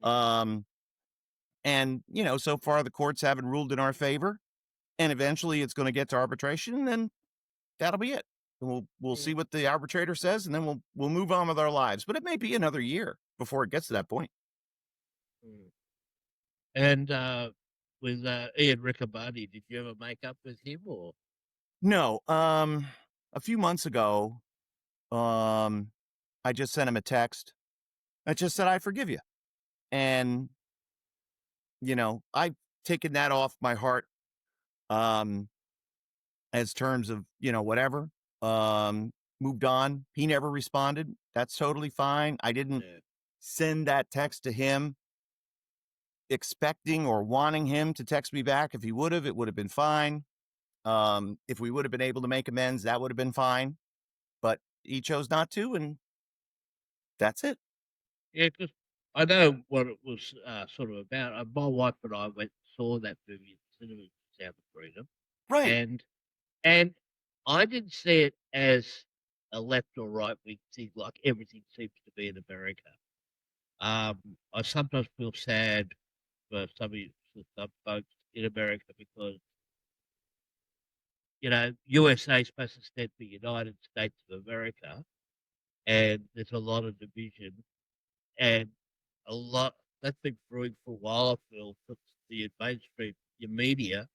And so far the courts haven't ruled in our favor, and eventually it's going to get to arbitration, and then that'll be it. And we'll see what the arbitrator says, and then we'll move on with our lives. But it may be another year before it gets to that point. And with Ian Riccaboni, did you ever make up with him or? No. A few months ago, I just sent him a text. I just said, I forgive you. And, I've taken that off my heart, as terms of, whatever, moved on. He never responded. That's totally fine. I didn't send that text to him expecting or wanting him to text me back. If he would have, it would have been fine. If we would have been able to make amends, that would have been fine. But he chose not to, and that's it. Yeah, because I know what it was sort of about. My wife and I went and saw that movie at the cinema in South of Freedom, Right. and I didn't see it as a left or right wing thing like everything seems to be in America. I sometimes feel sad for for some folks in America because USA is supposed to stand for United States of America, and there's a lot of division and a lot that's been brewing for a while. I feel for the mainstream your media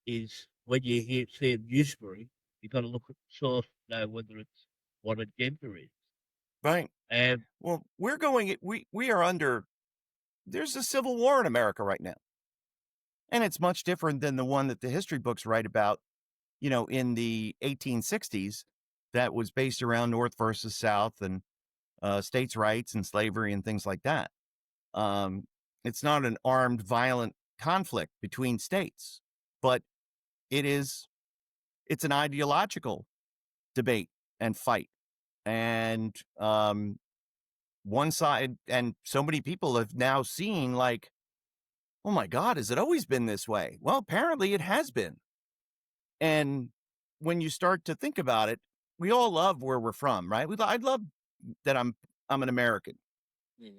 is when you see a news story, you got to look at the source to know whether it's what agenda is. Right. And Well, we are under, there's a civil war in America right now. And it's much different than the one that the history books write about, in the 1860s that was based around North versus South and states' rights and slavery and things like that. It's not an armed, violent conflict between states, but it's an ideological debate and fight. And one side, and so many people have now seen, like, oh my God, has it always been this way? Well, apparently it has been. And when you start to think about it, we all love where we're from, right? I love that I'm an American.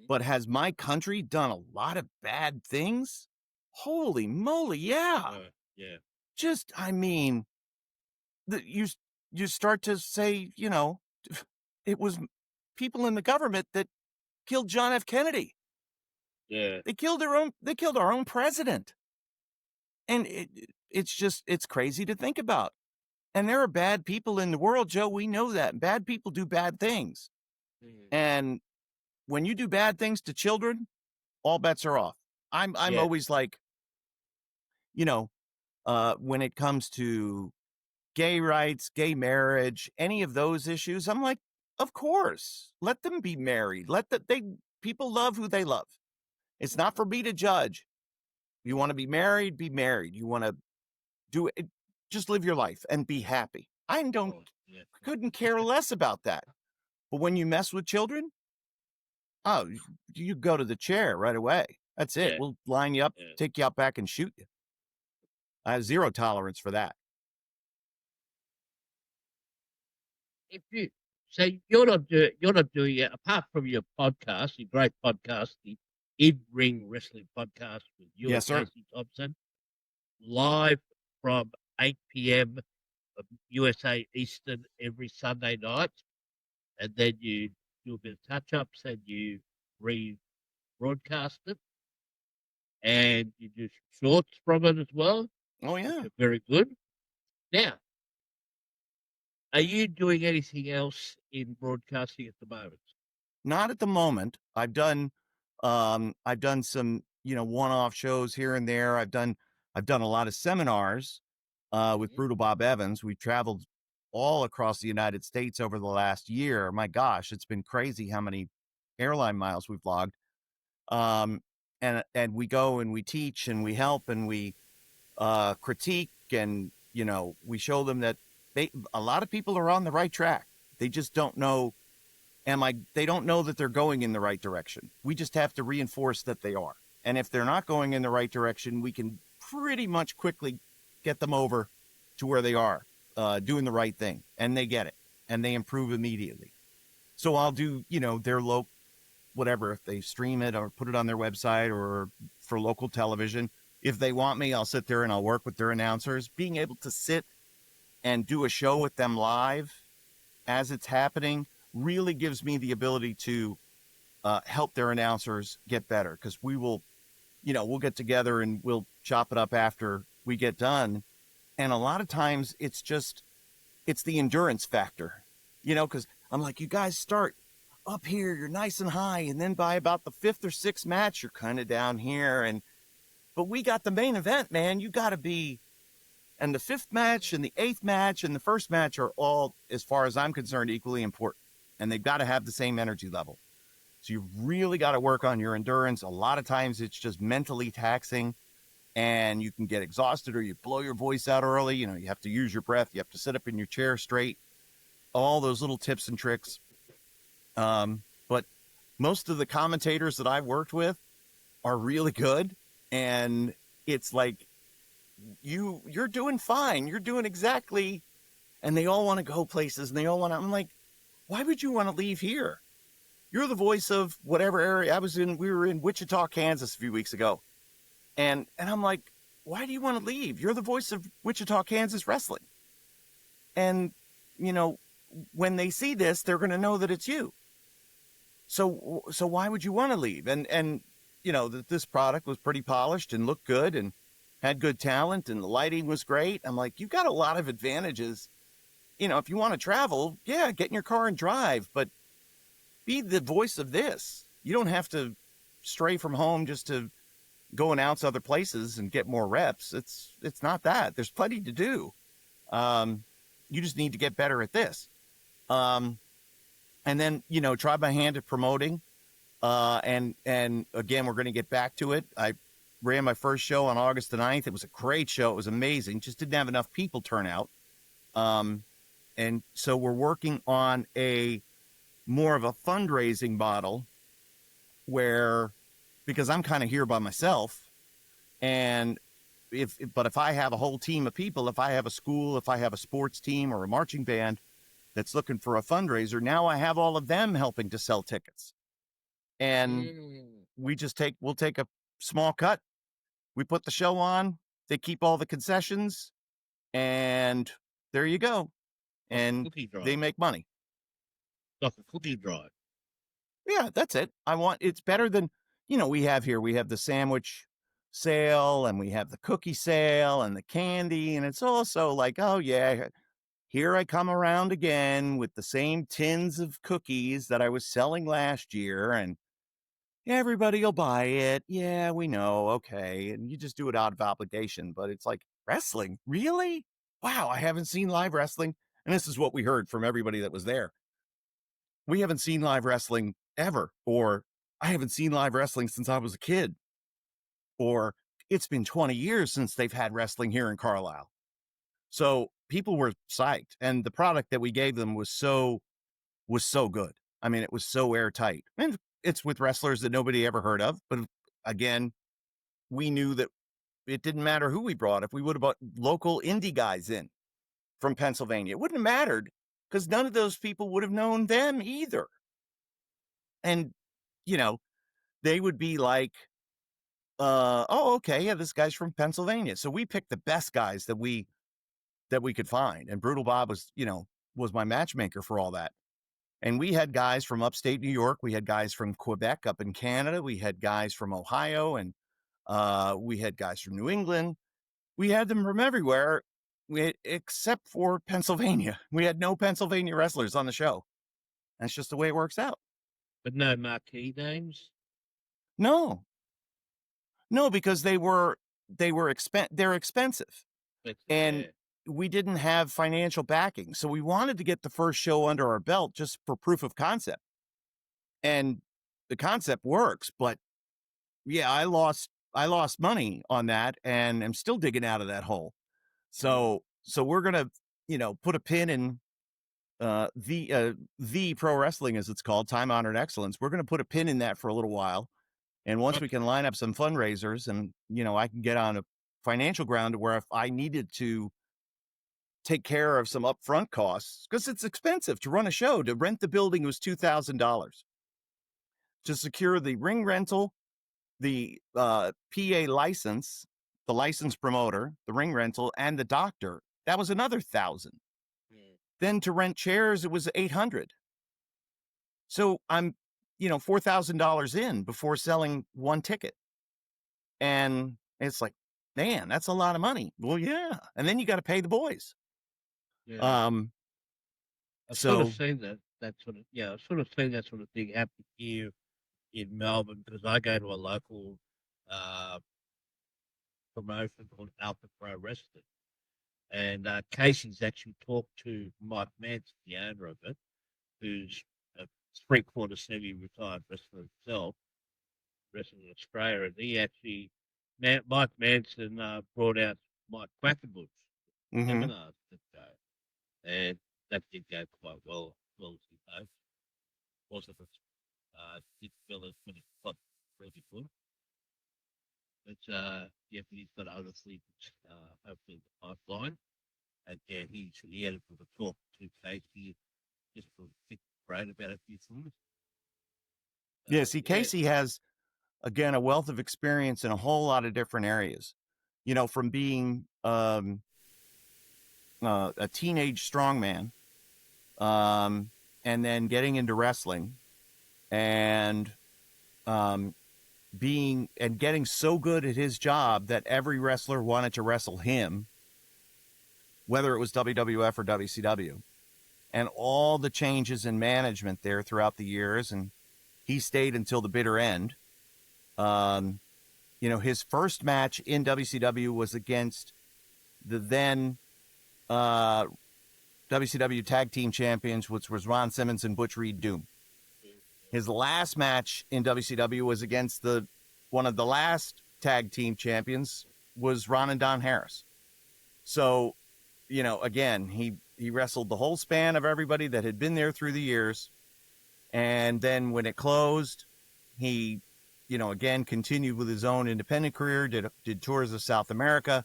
But has my country done a lot of bad things? Holy moly, yeah. yeah, Just, I mean, you start to say, it was people in the government that killed John F. Kennedy. yeah, They killed our own president. And it's crazy to think about. And there are bad people in the world, Joe. We know that. Bad people do bad things. And when you do bad things to children, all bets are off. I'm yeah, always like, when it comes to gay rights, gay marriage, any of those issues, I'm like, of course, let them be married. People love who they love. It's not for me to judge. You want to be married, be married. You want to do it, just live your life and be happy. Couldn't care less about that. But when you mess with children, oh, you go to the chair right away. That's it. yeah, We'll line you up, yeah. take you out back and shoot you. I have zero tolerance for that. If you you're not doing it apart from your podcast, your great podcast, the In Ring Wrestling Podcast with you Yes, and sir. Casey Thompson, live from 8 p.m. USA Eastern every Sunday night, and then you do a bit of touch ups and you rebroadcast it, and you do shorts from it as well, Oh, which yeah. are very good. Now, are you doing anything else in broadcasting at the moment? Not at the moment. I've done some, one-off shows here and there. I've done a lot of seminars with Brutal Bob Evans. We've traveled all across the United States over the last year. My gosh, it's been crazy how many airline miles we've logged. And we go and we teach and we help and we critique, and we show them that a lot of people are on the right track. They just don't know they don't know that they're going in the right direction. We just have to reinforce that they are. And if they're not going in the right direction, we can pretty much quickly get them over to where they are, doing the right thing. And they get it. And they improve immediately. So I'll do, their whatever, if they stream it or put it on their website or for local television. If they want me, I'll sit there and I'll work with their announcers. Being able to sit and do a show with them live as it's happening really gives me the ability to help their announcers get better, because we'll get together and we'll chop it up after we get done. And a lot of times it's the endurance factor, because I'm like, you guys start up here, you're nice and high, and then by about the fifth or sixth match, you're kind of down here. But we got the main event, man. You got to be. And the fifth match and the eighth match and the first match are all, as far as I'm concerned, equally important. And they've got to have the same energy level. So you really got to work on your endurance. A lot of times it's just mentally taxing, and you can get exhausted or you blow your voice out early. You have to use your breath. You have to sit up in your chair straight. All those little tips and tricks. But most of the commentators that I've worked with are really good. And it's like, you're doing fine. You're doing exactly. And they all want to go places and they all want to, I'm like, why would you want to leave here? You're the voice of whatever area we were in Wichita, Kansas a few weeks ago. And I'm like, why do you want to leave? You're the voice of Wichita, Kansas wrestling. And, when they see this, they're going to know that it's you. So why would you want to leave? And that this product was pretty polished and looked good and had good talent and the lighting was great. I'm like, you've got a lot of advantages. If you want to travel, yeah, get in your car and drive, but be the voice of this. You don't have to stray from home just to go announce other places and get more reps. It's not that. There's plenty to do. You just need to get better at this. And then, try my hand at promoting. And again, we're going to get back to it. I ran my first show on August the 9th. It was a great show. It was amazing. Just didn't have enough people turn out. And so we're working on more of a fundraising model because I'm kind of here by myself. And if I have a whole team of people, if I have a school, if I have a sports team or a marching band that's looking for a fundraiser, now I have all of them helping to sell tickets. And we'll take a small cut. We put the show on, they keep all the concessions, and there you go. And they make money. Like a cookie drive. Yeah, that's it. It's better than, we have the sandwich sale and we have the cookie sale and the candy. And it's also like, oh yeah, here I come around again with the same tins of cookies that I was selling last year and everybody will buy it. Yeah, we know. Okay. And you just do it out of obligation, but it's like, wrestling? Really? Wow. I haven't seen live wrestling. And this is what we heard from everybody that was there. We haven't seen live wrestling ever, or I haven't seen live wrestling since I was a kid, or it's been 20 years since they've had wrestling here in Carlisle. So people were psyched, and the product that we gave them was so good. I mean, it was so airtight, and it's with wrestlers that nobody ever heard of. But again, we knew that it didn't matter who we brought. If we would have brought local indie guys in from Pennsylvania, it wouldn't have mattered because none of those people would have known them either. And, they would be like, oh, okay, yeah, this guy's from Pennsylvania. So we picked the best guys that we could find. And Brutal Bob was my matchmaker for all that. And we had guys from upstate New York. We had guys from Quebec up in Canada. We had guys from Ohio, and we had guys from New England. We had them from everywhere, except for Pennsylvania. We had no Pennsylvania wrestlers on the show. That's just the way it works out. But no marquee names? No, because they're expensive. And we didn't have financial backing. So we wanted to get the first show under our belt just for proof of concept. And the concept works, but yeah, I lost money on that and I'm still digging out of that hole. So we're going to, put a pin in the pro wrestling, as it's called, Time Honored Excellence. We're going to put a pin in that for a little while. And once we can line up some fundraisers and, I can get on a financial ground where if I needed to take care of some upfront costs, because it's expensive to run a show. To rent the building was $2,000. To secure the ring rental, the PA license, the licensed promoter, the ring rental, and the doctor, that was another $1,000. Then to rent chairs, it was $800. So I'm, $4,000 in before selling one ticket. And it's like, man, that's a lot of money. Well, yeah. And then you got to pay the boys. Yeah. I've sort of seen that sort of thing happen here in Melbourne because I go to a local promotion called Apter Pro Wrestling. And Casey's actually talked to Mike Manson, the owner of it, who's a three-quarter semi-retired wrestler himself, wrestling in Australia. And he actually, Mike Manson brought out Mike Quackenbush seminars that day. And that did go quite well as he hoped. Wasn't Six fellas when it's got pretty good. But yeah, but he's got other things, hopefully in the pipeline. And yeah, he had a bit of a talk to Casey just for pick brain about a few things. Yeah, see, Yeah, Casey has, again, a wealth of experience in a whole lot of different areas. You know, from being a teenage strongman, and then getting into wrestling, and getting so good at his job that every wrestler wanted to wrestle him, whether it was WWF or WCW, and all the changes in management there throughout the years, and he stayed until the bitter end. You know, his first match in WCW was against the then WCW Tag Team Champions, which was Ron Simmons and Butch Reed Doom. His last match in WCW was against one of the last Tag Team Champions, was Ron and Don Harris. So, you know, again, he wrestled the whole span of everybody that had been there through the years. And then when it closed, he, you know, again, continued with his own independent career, did tours of South America,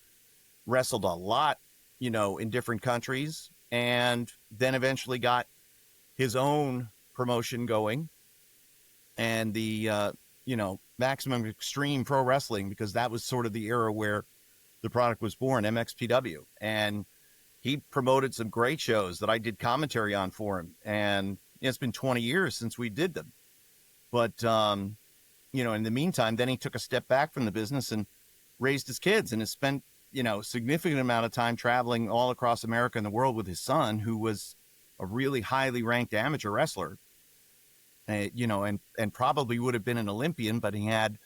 wrestled a lot, you know, in different countries, and then eventually got his own promotion going, and the, you know, Maximum Extreme Pro Wrestling, because that was sort of the era where the product was born, MXPW. And he promoted some great shows that I did commentary on for him. And it's been 20 years since we did them. But, you know, in the meantime, then he took a step back from the business and raised his kids, and has spent, you know, significant amount of time traveling all across America and the world with his son, who was a really highly ranked amateur wrestler, you know, and probably would have been an Olympian, but he had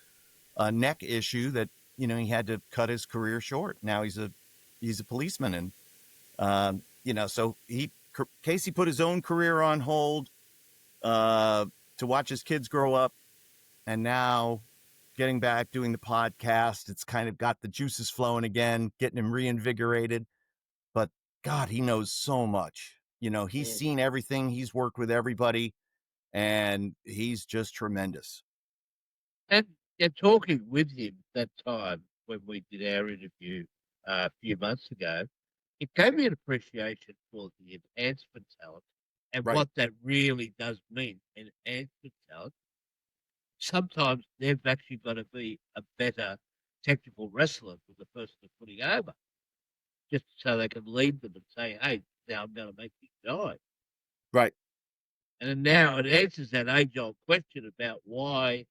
a neck issue that, you know, he had to cut his career short. Now he's a policeman. And, you know, so Casey put his own career on hold, to watch his kids grow up. And now getting back, doing the podcast, it's kind of got the juices flowing again, getting him reinvigorated. But God, he knows so much. You know, he's seen everything. He's worked with everybody, and he's just tremendous. and talking with him that time when we did our interview a few months ago, it gave me an appreciation for the enhancement talent and Right. what that really does mean. Enhancement talent. Sometimes they've actually got to be a better technical wrestler for the person they're putting over, just so they can lead them and say, hey, now I'm going to make you die. Right. And then now it answers that age-old question about why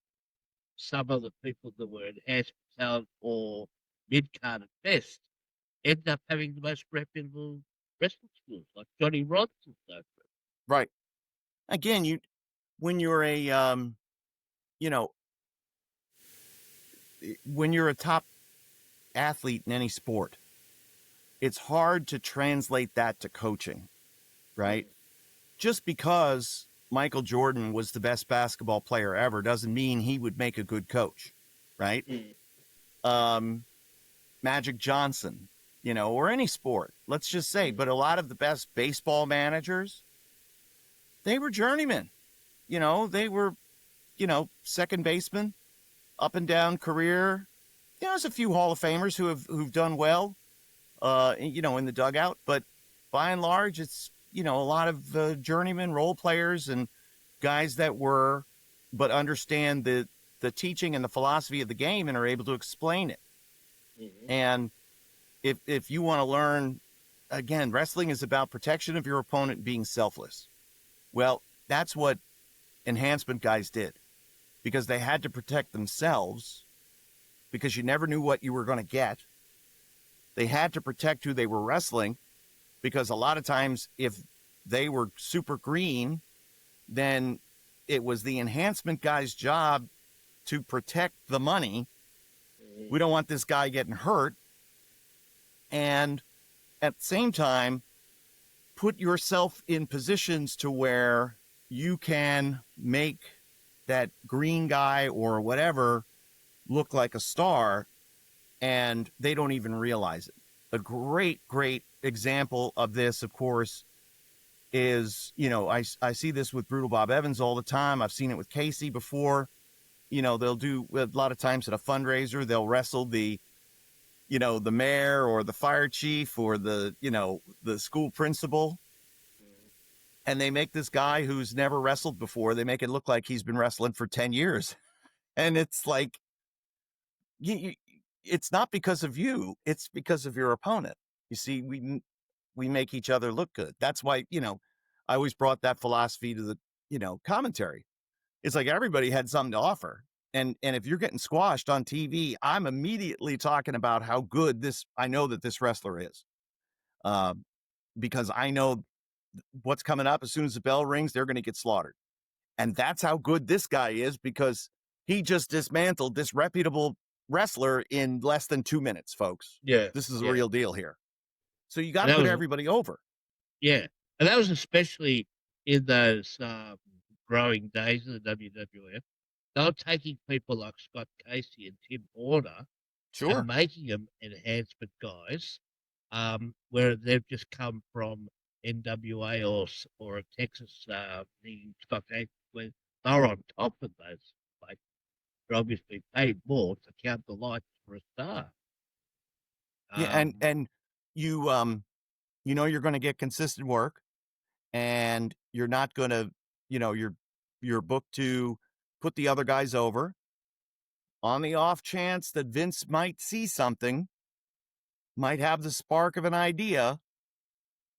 some of the people that were enhancement talent or mid-card at best end up having the most reputable wrestling schools, like Johnny Rods and so forth. Right. Again, when you're a, you know, when you're a top athlete in any sport, it's hard to translate that to coaching, right? Just because Michael Jordan was the best basketball player ever doesn't mean he would make a good coach, right? Magic Johnson, you know, or any sport, let's just say, but a lot of the best baseball managers, they were journeymen. You know, they were, you know, second baseman, up and down career. You know, there's a few Hall of Famers who've done well, you know, in the dugout, but by and large, it's, you know, a lot of journeyman role players and guys that but understand the teaching and the philosophy of the game and are able to explain it. And if you want to learn, again, wrestling is about protection of your opponent, being selfless. Well, that's what enhancement guys did, because they had to protect themselves, because you never knew what you were going to get. They had to protect who they were wrestling, because a lot of times if they were super green, then it was the enhancement guy's job to protect the money. We don't want this guy getting hurt. And at the same time, put yourself in positions to where you can make that green guy or whatever look like a star, and they don't even realize it. A great example of this, of course, is, I see this with Brutal Bob Evans all the time. I've seen it with Casey before. They'll do a lot of times at a fundraiser, they'll wrestle the mayor or the fire chief or the school principal. And they make this guy who's never wrestled before, they make it look like he's been wrestling for 10 years. And it's like, it's not because of you, it's because of your opponent. You see, we make each other look good. That's why, I always brought that philosophy to the, commentary. It's like everybody had something to offer. And if you're getting squashed on TV, I'm immediately talking about how good I know that this wrestler is. Because I know what's coming up. As soon as the bell rings, they're going to get slaughtered. And that's how good this guy is, because he just dismantled this reputable wrestler in less than 2 minutes, folks. Yeah. This is a real deal here. So you got to And that put was- everybody over. Yeah. And that was especially in those growing days of the WWF. They were taking people like Scott Casey and Tim Horner and making them enhancement guys, where they've just come from NWA or a Texas the Scott Casey, where they were on top of those places. They're obviously paid more to count the lights for a star. Yeah, and you you're going to get consistent work, and you're not going to, you're booked to put the other guys over. On the off chance that Vince might see something, might have the spark of an idea,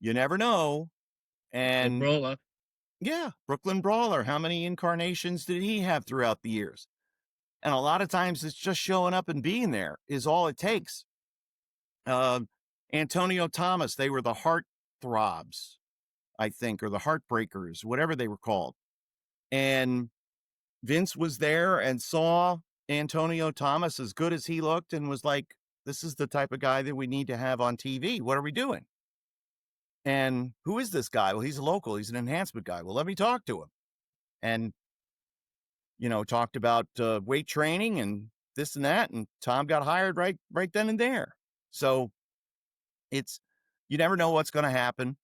you never know. And Brawler. Yeah, Brooklyn Brawler. How many incarnations did he have throughout the years? And a lot of times it's just showing up and being there is all it takes. Antonio Thomas, they were the Heart Throbs, I think, or the Heartbreakers, whatever they were called. And Vince was there and saw Antonio Thomas as good as he looked and was like, this is the type of guy that we need to have on TV. What are we doing? And who is this guy? Well, he's a local. He's an enhancement guy. Well, let me talk to him. And, talked about weight training and this and that. And Tom got hired right then and there. So you never know what's going to happen.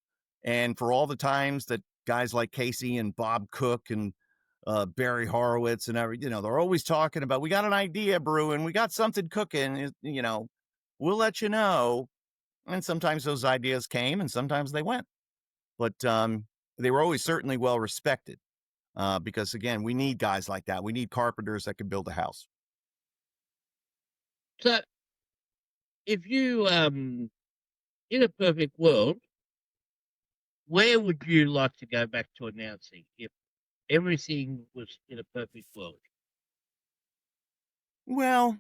And for all the times that guys like Casey and Bob Cook and Barry Horowitz and they're always talking about, we got an idea brewing, we got something cooking, we'll let you know. And sometimes those ideas came and sometimes they went, but they were always certainly well respected because again, we need guys like that. We need carpenters that can build a house. So if you, in a perfect world, where would you like to go back to announcing if everything was in a perfect world? Well,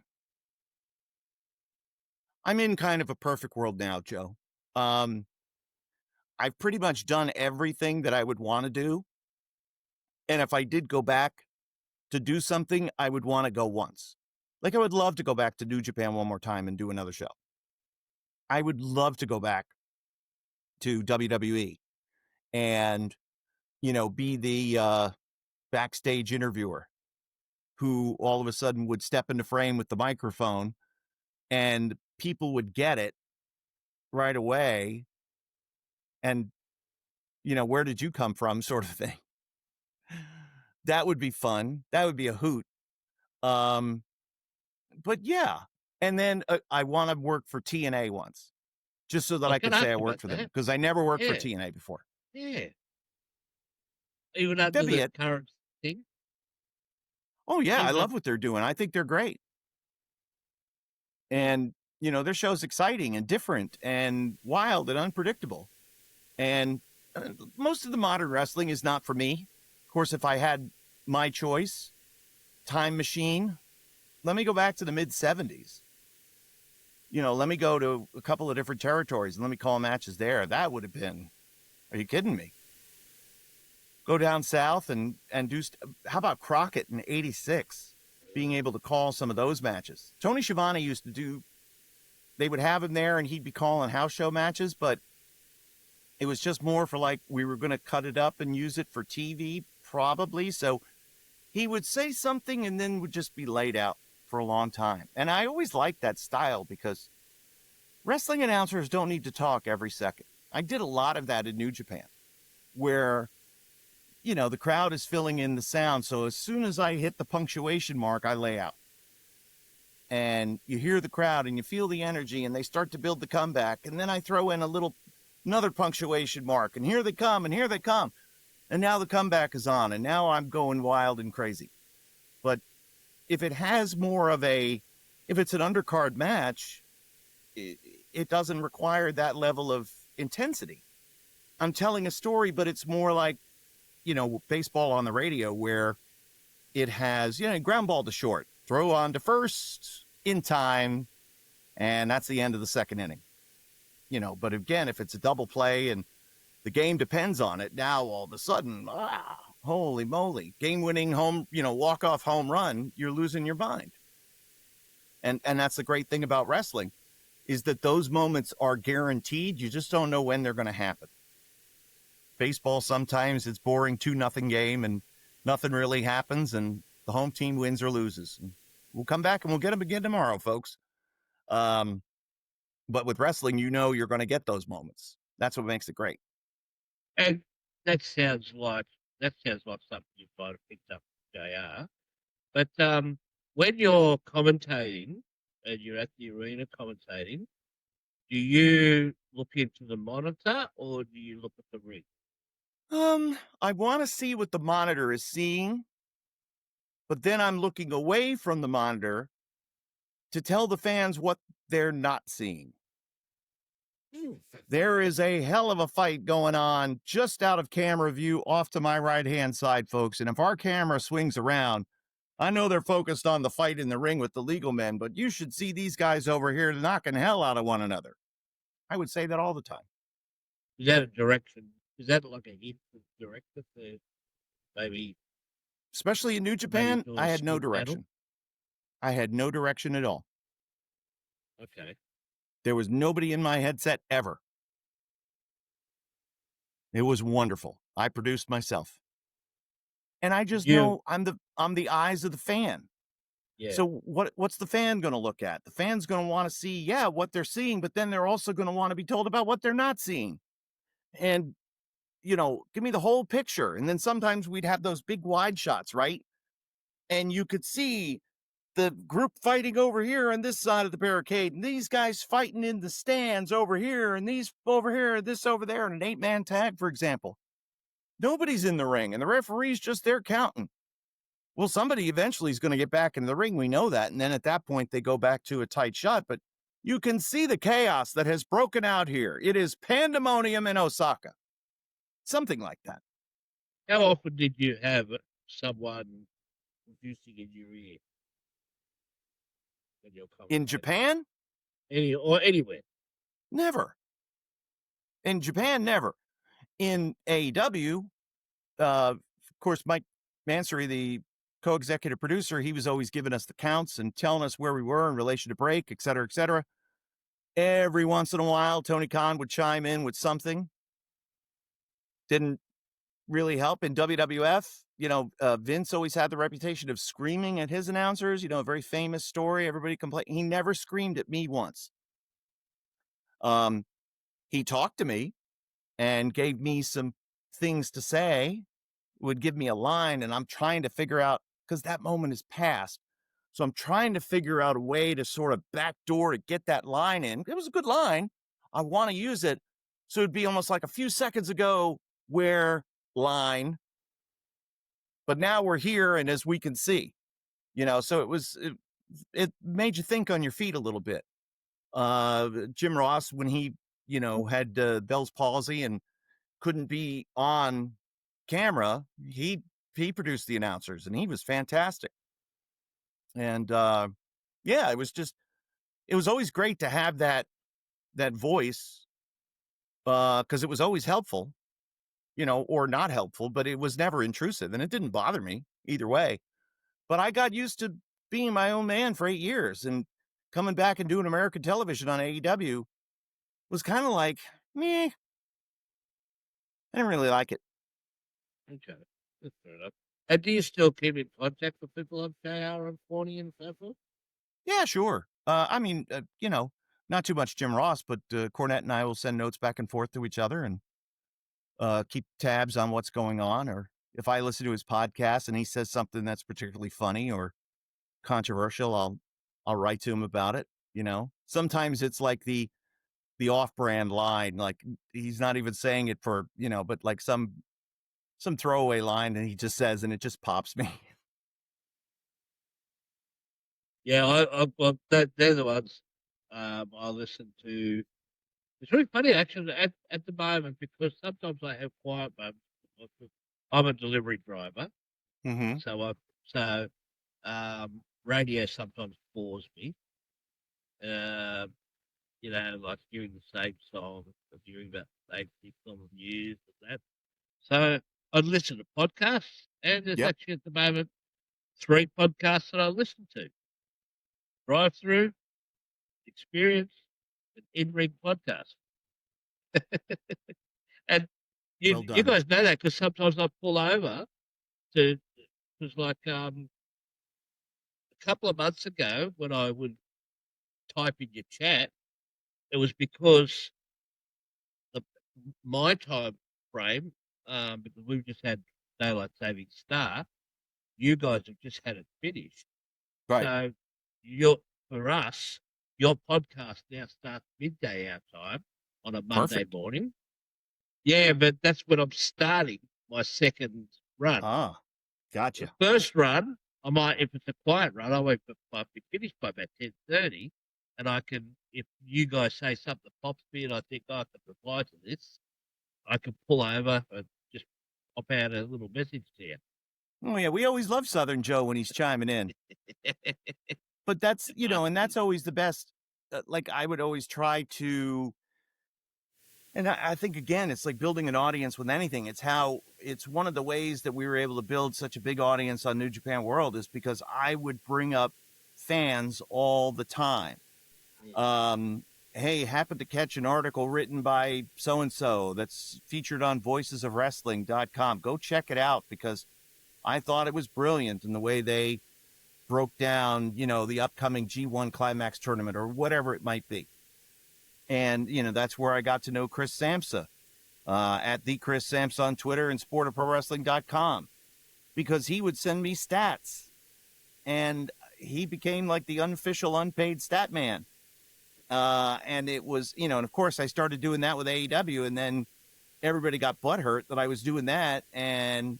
I'm in kind of a perfect world now, Joe. I've pretty much done everything that I would want to do. And if I did go back to do something, I would want to go once. Like I would love to go back to New Japan one more time and do another show. I would love to go back to WWE and, be the backstage interviewer who all of a sudden would step into frame with the microphone and people would get it right away. And, where did you come from sort of thing. That would be fun. That would be a hoot. But yeah. And then I want to work for TNA once, just so that I could say I worked for them, because I never worked for TNA before. Yeah. Even under the current thing? Oh, yeah. I love what they're doing. I think they're great. And, their show's exciting and different and wild and unpredictable. And most of the modern wrestling is not for me. Of course, if I had my choice, time machine, let me go back to the mid-'70s. Let me go to a couple of different territories and let me call matches there. That would have been, are you kidding me? Go down south and do, how about Crockett in 86? Being able to call some of those matches. Tony Schiavone used to do, they would have him there and he'd be calling house show matches, but it was just more for like, we were going to cut it up and use it for TV, probably. So he would say something and then would just be laid out for a long time. And I always liked that style because wrestling announcers don't need to talk every second. I did a lot of that in New Japan. where, the crowd is filling in the sound. So as soon as I hit the punctuation mark, I lay out. And you hear the crowd and you feel the energy and they start to build the comeback. And then I throw in another punctuation mark, and here they come, and here they come. And now the comeback is on, and now I'm going wild and crazy. But if it has if it's an undercard match, it doesn't require that level of intensity. I'm telling a story, but it's more like, baseball on the radio, where it has, ground ball to short, throw on to first in time, and that's the end of the second inning. But again, if it's a double play and the game depends on it, now all of a sudden, holy moly, game-winning home, walk-off home run, you're losing your mind. And that's the great thing about wrestling, is that those moments are guaranteed. You just don't know when they're going to happen. Baseball, sometimes it's boring 2-0 game and nothing really happens and the home team wins or loses. And we'll come back and we'll get them again tomorrow, folks. But with wrestling, you're going to get those moments. That's what makes it great. And that sounds like something you might have picked up from JR. But when you're commentating and you're at the arena commentating, do you look into the monitor or do you look at the ring? I want to see what the monitor is seeing, but then I'm looking away from the monitor to tell the fans what they're not seeing. There is a hell of a fight going on just out of camera view off to my right-hand side, folks. And if our camera swings around, I know they're focused on the fight in the ring with the legal men, but you should see these guys over here knocking hell out of one another. I would say that all the time. Is that a direction? Is that like a hint from the director for maybe? Especially in New Japan, I had no direction. I had no direction at all. Okay. There was nobody in my headset ever. It was wonderful. I produced myself. And I just know I'm the eyes of the fan. Yeah. So what's the fan going to look at? The fan's going to want to see, what they're seeing, but then they're also going to want to be told about what they're not seeing. And, give me the whole picture. And then sometimes we'd have those big wide shots, right? And you could see the group fighting over here on this side of the barricade, and these guys fighting in the stands over here, and these over here, and this over there, and an 8-man tag, for example. Nobody's in the ring, and the referee's just there counting. Well, somebody eventually is going to get back into the ring. We know that. And then at that point, they go back to a tight shot. But you can see the chaos that has broken out here. It is pandemonium in Osaka. Something like that. How often did you have someone producing in your ear? In Japan? Or anywhere? Never. In Japan, never. In AEW, of course, Mike Mansory, the co-executive producer, he was always giving us the counts and telling us where we were in relation to break, et cetera, et cetera. Every once in a while, Tony Khan would chime in with something. Didn't really help. In WWF, Vince always had the reputation of screaming at his announcers, a very famous story. Everybody complained. He never screamed at me once. He talked to me and gave me some things to say, would give me a line, and I'm trying to figure out, because that moment is past. So I'm trying to figure out a way to sort of backdoor to get that line in. It was a good line. I want to use it. So it'd be almost like a few seconds ago where line, but now we're here. And as we can see, so it made you think on your feet a little bit. Jim Ross, when he, had Bell's palsy and couldn't be on camera, he produced the announcers and he was fantastic. And it was always great to have that voice, because it was always helpful, or not helpful, but it was never intrusive and it didn't bother me either way. But I got used to being my own man for 8 years, and coming back and doing American television on AEW was kind of like, meh. I didn't really like it. Okay, that's fair enough. And do you still keep in contact with people like JR and Forney and so forth? Yeah, sure. Not too much Jim Ross, but Cornette and I will send notes back and forth to each other, and keep tabs on what's going on, or if I listen to his podcast and he says something that's particularly funny or controversial, I'll write to him about it. Sometimes it's like the off-brand line, like he's not even saying it for but like some throwaway line, and he just says, and it just pops me. Yeah, they're the ones I listen to. It's really funny actually at the moment because sometimes I have quiet moments. I'm a delivery driver, Mm-hmm. so radio sometimes bores me. Like hearing the same song, or hearing about the same things on the news and that. So I'd listen to podcasts, and there's Yep. actually at the moment 3 podcasts that I listen to: Drive Through, Experience, and In Ring Podcast. And Well you done. guys know that because sometimes I pull over to, because like a couple of months ago when I would type in your chat, it was because the my time frame, because we've just had daylight saving start, you guys have just had it finished. Right. So for us, your podcast now starts midday our time on a Monday Perfect. morning. Yeah, but that's when I'm starting my second run. Ah, gotcha. The first run, I might, if it's a quiet run, I'll be finished by about 10:30, and I can, if you guys say something pops me and I think I can reply to this, I can pull over and just pop out a little message to you. Oh yeah, we always love Southern Joe when he's chiming in. But that's and that's always the best. Like I would always try to, and I think again, it's like building an audience with anything. It's one of the ways that we were able to build such a big audience on New Japan World is because I would bring up fans all the time. Hey, happened to catch an article written by so-and-so that's featured on voicesofwrestling.com. Go check it out because I thought it was brilliant in the way they broke down, the upcoming G1 Climax tournament or whatever it might be. And, that's where I got to know Chris Samsa at the Chris Samsa on Twitter and sportofprowrestling.com because he would send me stats. And he became like the unofficial unpaid stat man. And it was, and of course I started doing that with AEW, and then everybody got butthurt that I was doing that. And,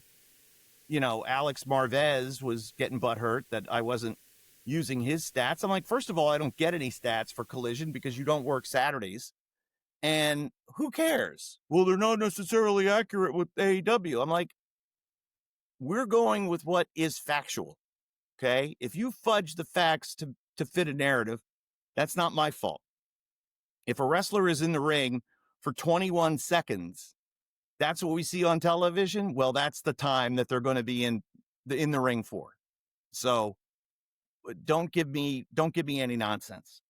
Alex Marvez was getting butthurt that I wasn't using his stats. I'm like, first of all, I don't get any stats for Collision because you don't work Saturdays. And who cares? Well, they're not necessarily accurate with AEW. I'm like, we're going with what is factual. Okay. If you fudge the facts to fit a narrative, that's not my fault. If a wrestler is in the ring for 21 seconds, that's what we see on television. Well, that's the time that they're going to be in the ring for. So don't give me any nonsense.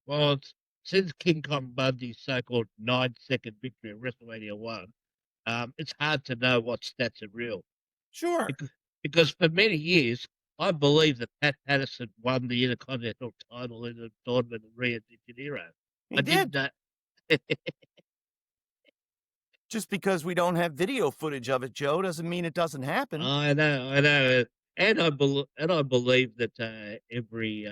Well, since King Kong Bundy's so-called 9-second victory at WrestleMania 1, it's hard to know what stats are real. Sure. Because for many years, I believe that Pat Patterson won the Intercontinental title in the tournament in Rio de Janeiro. He did. Didn't Just because we don't have video footage of it, Joe, doesn't mean it doesn't happen. I know. And I believe that every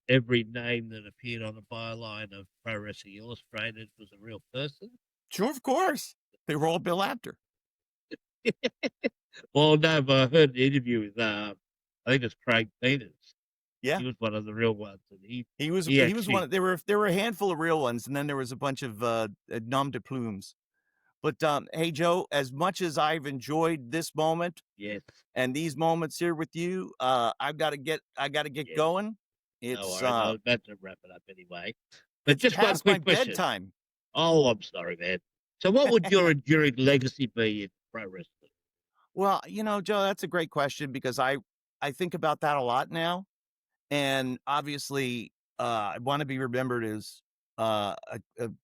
name that appeared on the byline of Pro Wrestling Illustrated was a real person. Sure, of course. They were all Bill Apter. Well, no, but I heard the interview with I think it's Craig Peters. Yeah, he was one of the real ones, and he was one. There were a handful of real ones, and then there was a bunch of nom de plumes. But hey, Joe, as much as I've enjoyed this moment, yes, and these moments here with you, I got to get going. It's I was about to wrap it up anyway. But it's just one past quick my question. bedtime. Oh, I'm sorry, man. So, what would your enduring legacy be in pro wrestling? Well, Joe, that's a great question because I think about that a lot now, and obviously, I want to be remembered as a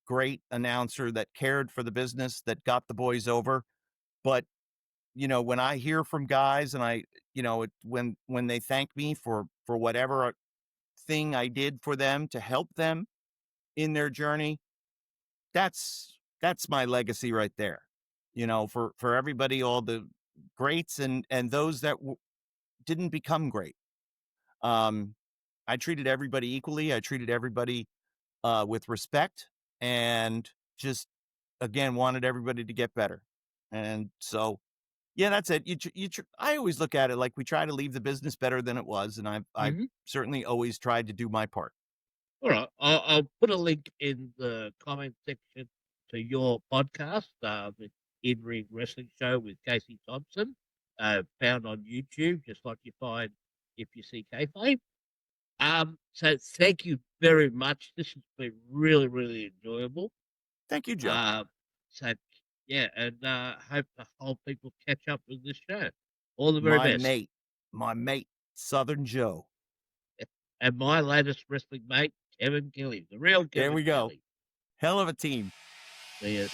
great announcer that cared for the business, that got the boys over. But when I hear from guys, and when they thank me for whatever thing I did for them to help them in their journey, that's my legacy right there. you know, for everybody, all the greats and those that didn't become great. I treated everybody equally. I treated everybody with respect, and just, again, wanted everybody to get better. And so, yeah, that's it. I always look at it like we try to leave the business better than it was, and I've Hmm. certainly always tried to do my part. All right, I'll put a link in the comment section to your podcast, the In Ring Wrestling Show with Casey Thompson, found on YouTube, just like you find if you see Kayfabe. So thank you very much. This has been really, really enjoyable. Thank you, Joe. So yeah, and hope the whole people catch up with this show. All the very My best. mate, Southern Joe. And my latest wrestling mate, Kevin Kelly, the real Kevin There we go. Kelly. Hell of a team. See ya.